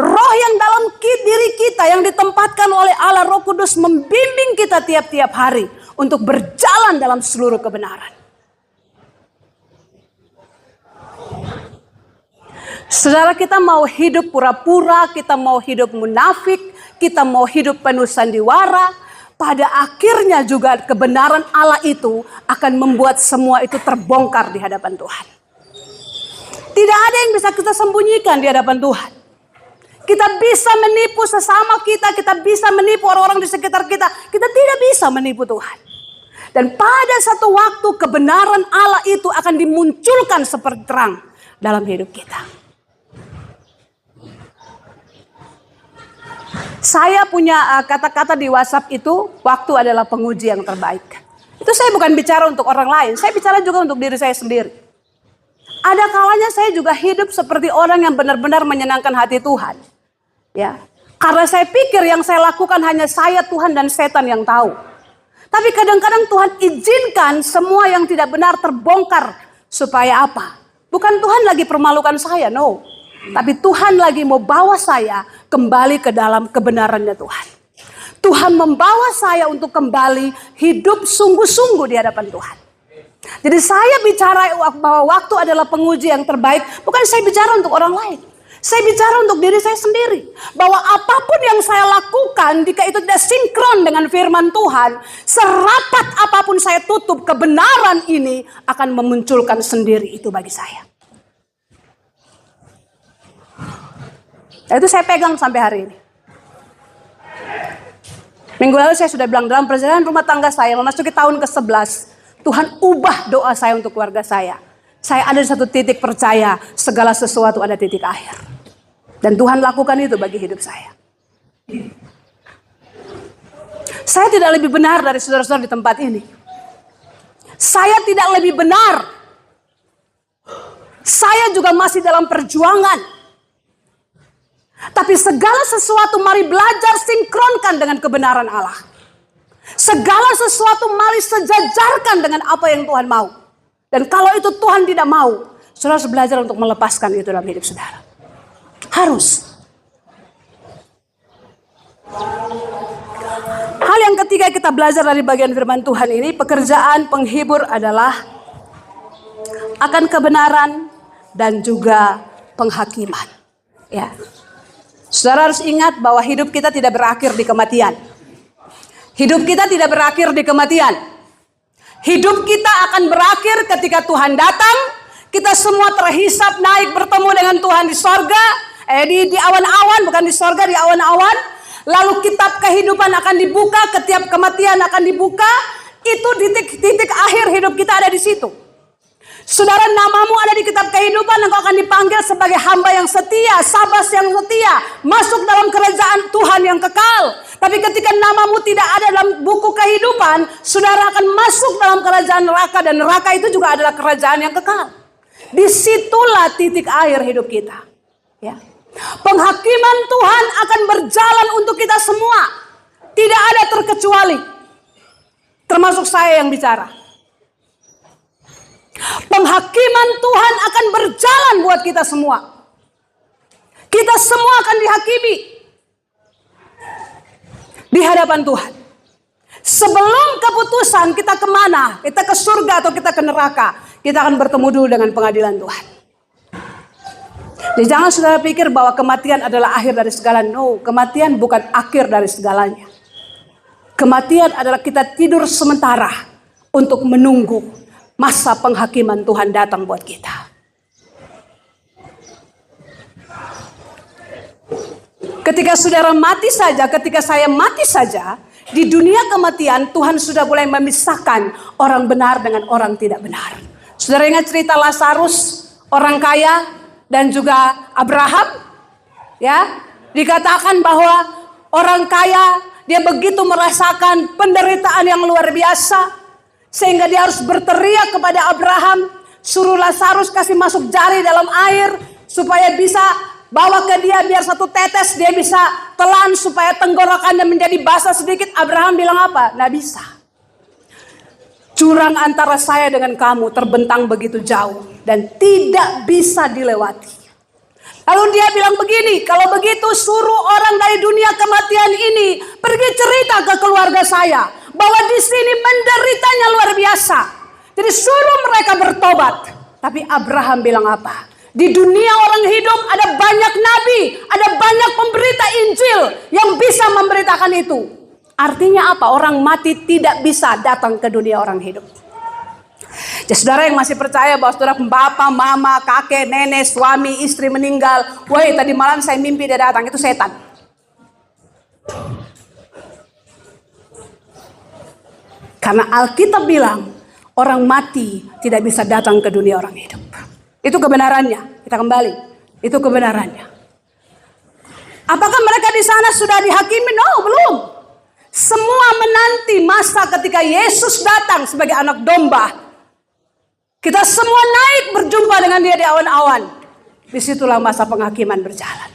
Roh yang dalam diri kita yang ditempatkan oleh Allah Roh Kudus membimbing kita tiap-tiap hari untuk berjalan dalam seluruh kebenaran. Saudara, kita mau hidup pura-pura, kita mau hidup munafik, kita mau hidup penuh sandiwara, pada akhirnya juga kebenaran Allah itu akan membuat semua itu terbongkar di hadapan Tuhan. Tidak ada yang bisa kita sembunyikan di hadapan Tuhan. Kita bisa menipu sesama kita, kita bisa menipu orang-orang di sekitar kita. Kita tidak bisa menipu Tuhan. Dan pada satu waktu kebenaran Allah itu akan dimunculkan seperti terang dalam hidup kita. Saya punya kata-kata di WhatsApp itu, waktu adalah penguji yang terbaik. Itu saya bukan bicara untuk orang lain, saya bicara juga untuk diri saya sendiri. Ada kalanya saya juga hidup seperti orang yang benar-benar menyenangkan hati Tuhan. Ya, karena saya pikir yang saya lakukan hanya saya, Tuhan dan setan yang tahu. Tapi kadang-kadang Tuhan izinkan semua yang tidak benar terbongkar. Supaya apa? Bukan Tuhan lagi permalukan saya, no. Tapi Tuhan lagi mau bawa saya kembali ke dalam kebenarannya Tuhan. Tuhan membawa saya untuk kembali hidup sungguh-sungguh di hadapan Tuhan. Jadi saya bicara bahwa waktu adalah penguji yang terbaik. Bukan saya bicara untuk orang lain. Saya bicara untuk diri saya sendiri. Bahwa apapun yang saya lakukan, jika itu tidak sinkron dengan firman Tuhan, serapat apapun saya tutup, kebenaran ini akan memunculkan sendiri itu bagi saya. Nah, itu saya pegang sampai hari ini. Minggu lalu saya sudah bilang, dalam perjalanan rumah tangga saya memasuki tahun ke-11, Tuhan ubah doa saya untuk keluarga saya. Saya ada di satu titik percaya segala sesuatu ada titik akhir. Dan Tuhan lakukan itu bagi hidup saya. Saya tidak lebih benar dari saudara-saudara di tempat ini. Saya tidak lebih benar. Saya juga masih dalam perjuangan. Tapi segala sesuatu mari belajar sinkronkan dengan kebenaran Allah. Segala sesuatu mari sejajarkan dengan apa yang Tuhan mau. Dan kalau itu Tuhan tidak mau, saudara harus belajar untuk melepaskan itu dalam hidup saudara. Harus. Hal yang ketiga kita belajar dari bagian firman Tuhan ini, pekerjaan penghibur adalah akan kebenaran dan juga penghakiman. Ya. Saudara harus ingat bahwa hidup kita tidak berakhir di kematian. Hidup kita tidak berakhir di kematian. Hidup kita akan berakhir ketika Tuhan datang. kita semua terhisap naik bertemu dengan Tuhan di sorga, di awan-awan, bukan di sorga, di awan-awan. Lalu kitab kehidupan akan dibuka, ketiap kematian akan dibuka. Itu titik akhir hidup kita ada di situ. Saudara, namamu ada di kitab kehidupan, engkau akan dipanggil sebagai hamba yang setia, sabas yang setia, masuk dalam kerajaan Tuhan yang kekal. Tapi ketika namamu tidak ada dalam buku kehidupan, saudara akan masuk dalam kerajaan neraka, dan neraka itu juga adalah kerajaan yang kekal. Disitulah titik akhir hidup kita. Ya. Penghakiman Tuhan akan berjalan untuk kita semua. Tidak ada terkecuali. Termasuk saya yang bicara. Penghakiman Tuhan akan berjalan buat kita semua. Kita semua akan dihakimi di hadapan Tuhan. Sebelum keputusan kita kemana, kita ke surga atau kita ke neraka, kita akan bertemu dulu dengan pengadilan Tuhan. Jadi jangan saudara pikir bahwa kematian adalah akhir dari segala. No, kematian bukan akhir dari segalanya. Kematian adalah kita tidur sementara untuk menunggu masa penghakiman Tuhan datang buat kita. Ketika saudara mati saja, ketika saya mati saja, di dunia kematian Tuhan sudah mulai memisahkan orang benar dengan orang tidak benar. Saudara ingat cerita Lazarus, orang kaya, dan juga Abraham? Ya, dikatakan bahwa orang kaya dia begitu merasakan penderitaan yang luar biasa, sehingga dia harus berteriak kepada Abraham, suruh Lazarus kasih masuk jari dalam air supaya bisa bawa ke dia, biar satu tetes dia bisa telan supaya tenggorokannya menjadi basah sedikit. Abraham bilang apa? Nggak bisa. Jurang antara saya dengan kamu terbentang begitu jauh dan tidak bisa dilewati. Lalu dia bilang begini, kalau begitu suruh orang dari dunia kematian ini pergi cerita ke keluarga saya bahwa di sini menderitanya luar biasa. Jadi suruh mereka bertobat. Tapi Abraham bilang apa? Di dunia orang hidup ada banyak nabi, ada banyak pemberita Injil yang bisa memberitakan itu. Artinya apa? Orang mati tidak bisa datang ke dunia orang hidup. Jadi saudara yang masih percaya bahwa saudara bapak, mama, kakek, nenek, suami, istri meninggal. Woi, tadi malam saya mimpi dia datang. Itu setan. Karena Alkitab bilang orang mati tidak bisa datang ke dunia orang hidup. Itu kebenarannya. Kita kembali. Itu kebenarannya. Apakah mereka di sana sudah dihakimi? No, belum. Semua menanti masa ketika Yesus datang sebagai anak domba. Kita semua naik berjumpa dengan dia di awan-awan. Disitulah masa penghakiman berjalan.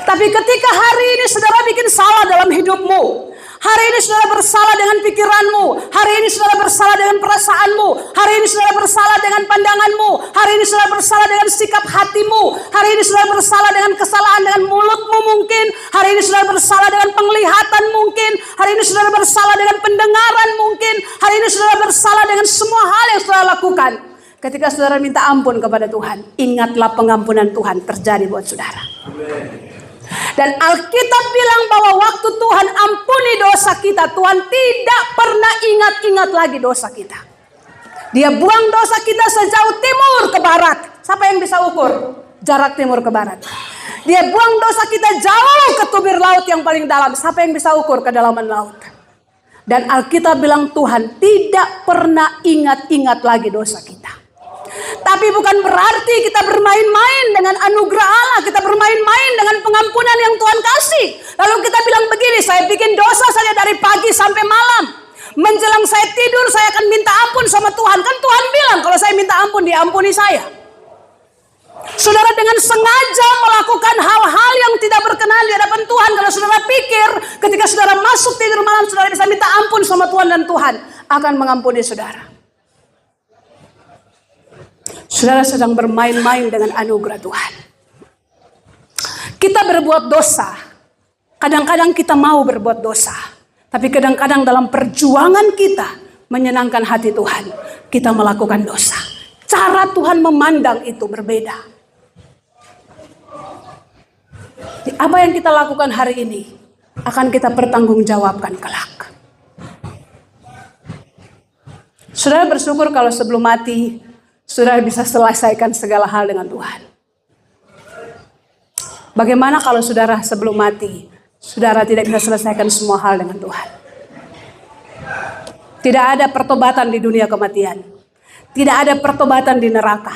Tapi ketika hari ini saudara bikin salah dalam hidupmu, hari ini saudara bersalah dengan pikiranmu, hari ini saudara bersalah dengan perasaanmu, hari ini saudara bersalah dengan pandanganmu, hari ini saudara bersalah dengan sikap hatimu, hari ini saudara bersalah dengan kesalahan dengan mulutmu mungkin, hari ini saudara bersalah dengan penglihatan mungkin, hari ini saudara bersalah dengan pendengaran mungkin, hari ini saudara bersalah dengan semua hal yang saudara lakukan. Ketika saudara minta ampun kepada Tuhan, ingatlah pengampunan Tuhan terjadi buat saudara. Dan Alkitab bilang bahwa waktu Tuhan ampuni dosa kita, Tuhan tidak pernah ingat-ingat lagi dosa kita. Dia buang dosa kita sejauh timur ke barat. Siapa yang bisa ukur jarak timur ke barat? Dia buang dosa kita jauh ke tubir laut yang paling dalam. Siapa yang bisa ukur kedalaman laut? Dan Alkitab bilang Tuhan tidak pernah ingat-ingat lagi dosa kita. Tapi bukan berarti kita bermain-main dengan anugerah Allah. Kita bermain-main dengan pengampunan yang Tuhan kasih. Lalu kita bilang begini, saya bikin dosa saja dari pagi sampai malam. Menjelang saya tidur saya akan minta ampun sama Tuhan. Kan Tuhan bilang kalau saya minta ampun diampuni saya. Saudara dengan sengaja melakukan hal-hal yang tidak berkenan di hadapan Tuhan. Kalau saudara pikir ketika saudara masuk tidur malam saudara bisa minta ampun sama Tuhan dan Tuhan akan mengampuni saudara. Saudara sedang bermain-main dengan anugerah Tuhan. Kita berbuat dosa. Kadang-kadang kita mau berbuat dosa. Tapi kadang-kadang dalam perjuangan kita menyenangkan hati Tuhan, kita melakukan dosa. Cara Tuhan memandang itu berbeda. Apa yang kita lakukan hari ini akan kita pertanggungjawabkan kelak. Saudara bersyukur kalau sebelum mati saudara bisa selesaikan segala hal dengan Tuhan. Bagaimana kalau saudara sebelum mati, saudara tidak bisa selesaikan semua hal dengan Tuhan? Tidak ada pertobatan di dunia kematian. Tidak ada pertobatan di neraka.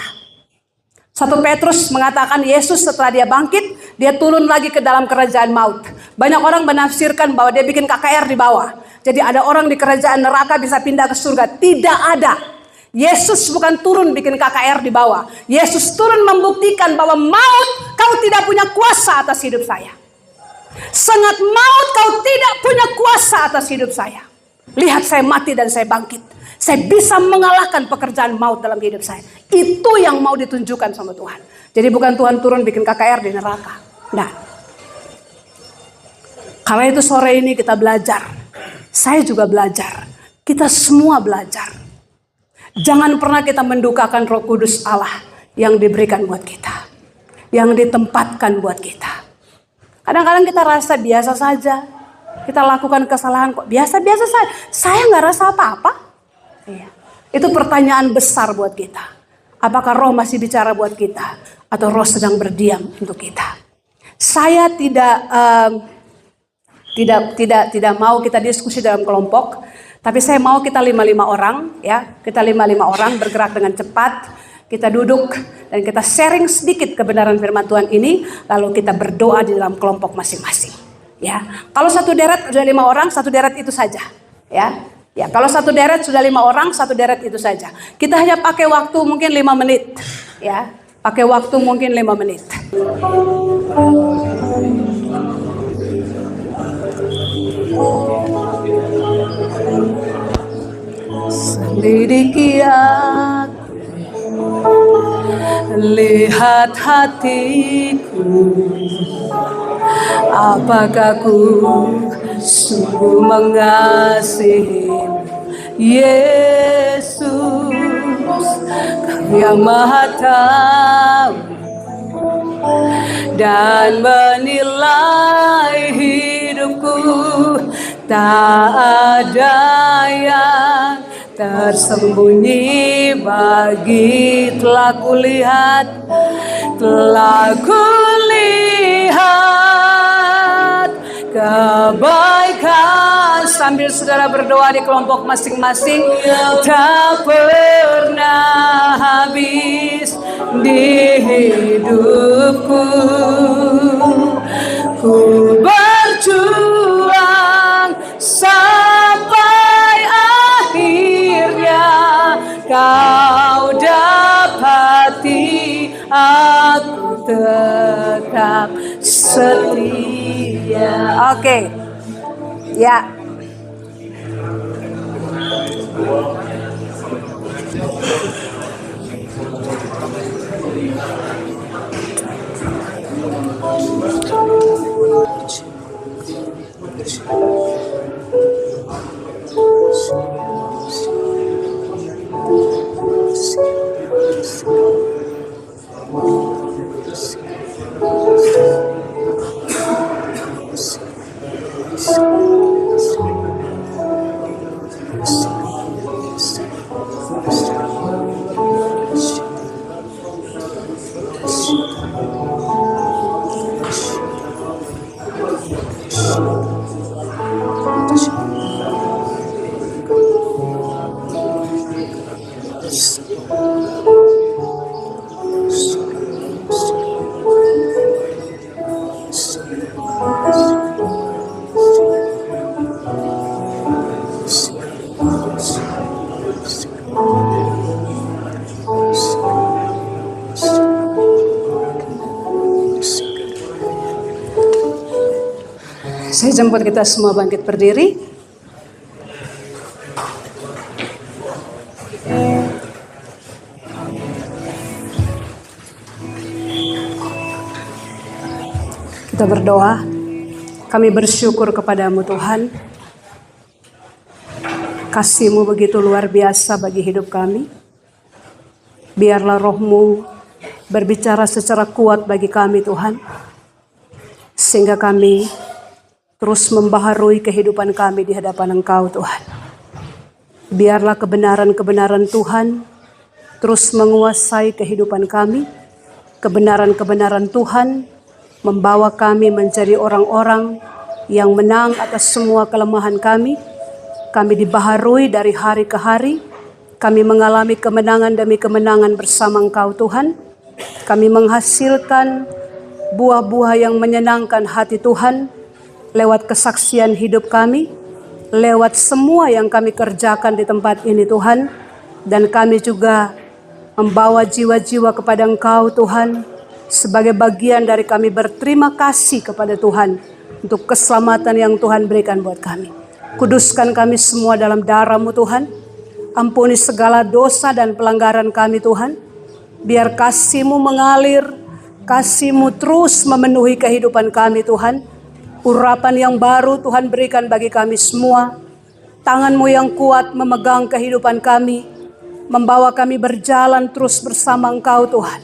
1 Petrus mengatakan Yesus setelah dia bangkit, dia turun lagi ke dalam kerajaan maut. Banyak orang menafsirkan bahwa dia bikin KKR di bawah. Jadi ada orang di kerajaan neraka bisa pindah ke surga. Tidak ada. Yesus bukan turun bikin KKR di bawah. Yesus turun membuktikan bahwa maut, kau tidak punya kuasa atas hidup saya. Sengat maut, kau tidak punya kuasa atas hidup saya. Lihat saya mati dan saya bangkit. Saya bisa mengalahkan pekerjaan maut dalam hidup saya. Itu yang mau ditunjukkan sama Tuhan. Jadi bukan Tuhan turun bikin KKR di neraka. Nah, karena itu sore ini kita belajar. Saya juga belajar. Kita semua belajar. Jangan pernah kita mendukakan Roh Kudus Allah yang diberikan buat kita. Yang ditempatkan buat kita. Kadang-kadang kita rasa biasa saja. Kita lakukan kesalahan kok biasa-biasa saja. Saya nggak rasa apa-apa. Iya. Itu pertanyaan besar buat kita. Apakah Roh masih bicara buat kita? Atau Roh sedang berdiam untuk kita? Saya tidak mau kita diskusi dalam kelompok. Tapi saya mau kita 5-5 orang. Ya, kita 5-5 orang bergerak dengan cepat. Kita duduk dan kita sharing sedikit kebenaran firman Tuhan ini. Lalu kita berdoa di dalam kelompok masing-masing. Ya, kalau satu deret sudah 5 orang, satu deret itu saja. Ya, kalau satu deret sudah 5 orang, satu deret itu saja. Kita hanya pakai waktu mungkin 5 menit. Ya, pakai waktu mungkin 5 menit. Selidiki aku, lihat hatiku. Apakah ku sungguh mengasihimu, Yesus, Kau yang Maha Tahu dan menilai hidupku. Tak ada yang tersembunyi bagi telah kulihat kebaikan. Sambil saudara berdoa di kelompok masing-masing, tak pernah habis di hidupku. Ku berjuang sampai akhirnya Kau dapati aku tetap setia. Oke. Ya. Saya jemput kita semua bangkit berdiri. Kita berdoa. Kami bersyukur kepadamu Tuhan. Kasih-Mu begitu luar biasa bagi hidup kami. Biarlah Roh-Mu berbicara secara kuat bagi kami Tuhan. Sehingga kami terus membaharui kehidupan kami di hadapan Engkau Tuhan. Biarlah kebenaran-kebenaran Tuhan terus menguasai kehidupan kami. Kebenaran-kebenaran Tuhan membawa kami menjadi orang-orang yang menang atas semua kelemahan kami. Kami dibaharui dari hari ke hari. Kami mengalami kemenangan demi kemenangan bersama Engkau Tuhan. Kami menghasilkan buah-buah yang menyenangkan hati Tuhan lewat kesaksian hidup kami, lewat semua yang kami kerjakan di tempat ini Tuhan. Dan kami juga membawa jiwa-jiwa kepada Engkau Tuhan sebagai bagian dari kami berterima kasih kepada Tuhan untuk keselamatan yang Tuhan berikan buat kami. Kuduskan kami semua dalam darah-Mu Tuhan. Ampuni segala dosa dan pelanggaran kami Tuhan. Biar kasih-Mu mengalir, kasih-Mu terus memenuhi kehidupan kami Tuhan. Urapan yang baru Tuhan berikan bagi kami semua. Tangan-Mu yang kuat memegang kehidupan kami, membawa kami berjalan terus bersama Engkau Tuhan.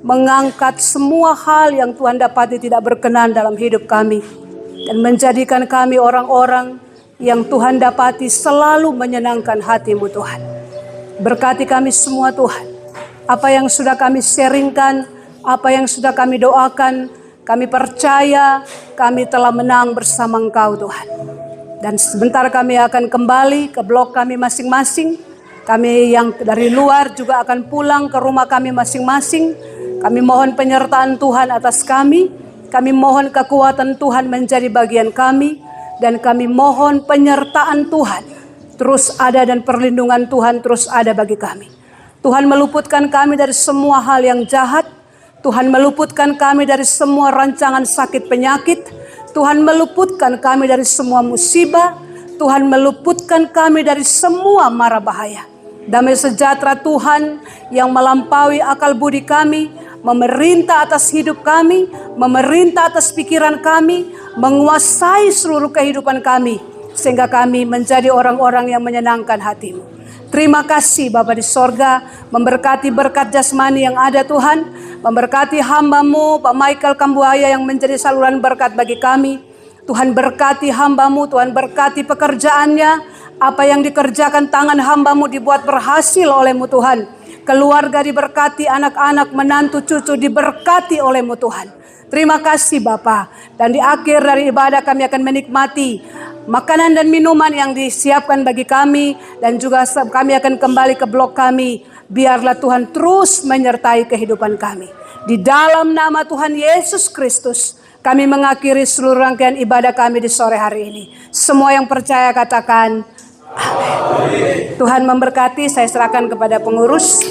Mengangkat semua hal yang Tuhan dapati tidak berkenan dalam hidup kami. Dan menjadikan kami orang-orang yang Tuhan dapati selalu menyenangkan hati-Mu Tuhan. Berkati kami semua Tuhan. Apa yang sudah kami sharingkan, apa yang sudah kami doakan, kami percaya kami telah menang bersama Engkau Tuhan. Dan sebentar kami akan kembali ke blok kami masing-masing. Kami yang dari luar juga akan pulang ke rumah kami masing-masing. Kami mohon penyertaan Tuhan atas kami. Kami mohon kekuatan Tuhan menjadi bagian kami. Dan kami mohon penyertaan Tuhan terus ada dan perlindungan Tuhan terus ada bagi kami. Tuhan meluputkan kami dari semua hal yang jahat. Tuhan meluputkan kami dari semua rancangan sakit penyakit. Tuhan meluputkan kami dari semua musibah. Tuhan meluputkan kami dari semua mara bahaya. Damai sejahtera Tuhan yang melampaui akal budi kami, memerintah atas hidup kami, memerintah atas pikiran kami, menguasai seluruh kehidupan kami, sehingga kami menjadi orang-orang yang menyenangkan hati-Mu. Terima kasih Bapa di sorga, memberkati berkat jasmani yang ada Tuhan, memberkati hamba-Mu Pak Michael Kambuaya yang menjadi saluran berkat bagi kami. Tuhan berkati hamba-Mu, Tuhan berkati pekerjaannya. Apa yang dikerjakan tangan hamba-Mu dibuat berhasil oleh-Mu Tuhan. Keluarga diberkati, anak-anak, menantu, cucu diberkati oleh-Mu Tuhan. Terima kasih Bapa. Dan di akhir dari ibadah kami akan menikmati makanan dan minuman yang disiapkan bagi kami. Dan juga kami akan kembali ke blok kami. Biarlah Tuhan terus menyertai kehidupan kami. Di dalam nama Tuhan Yesus Kristus, kami mengakhiri seluruh rangkaian ibadah kami di sore hari ini. Semua yang percaya katakan, amin. Tuhan memberkati, saya serahkan kepada pengurus.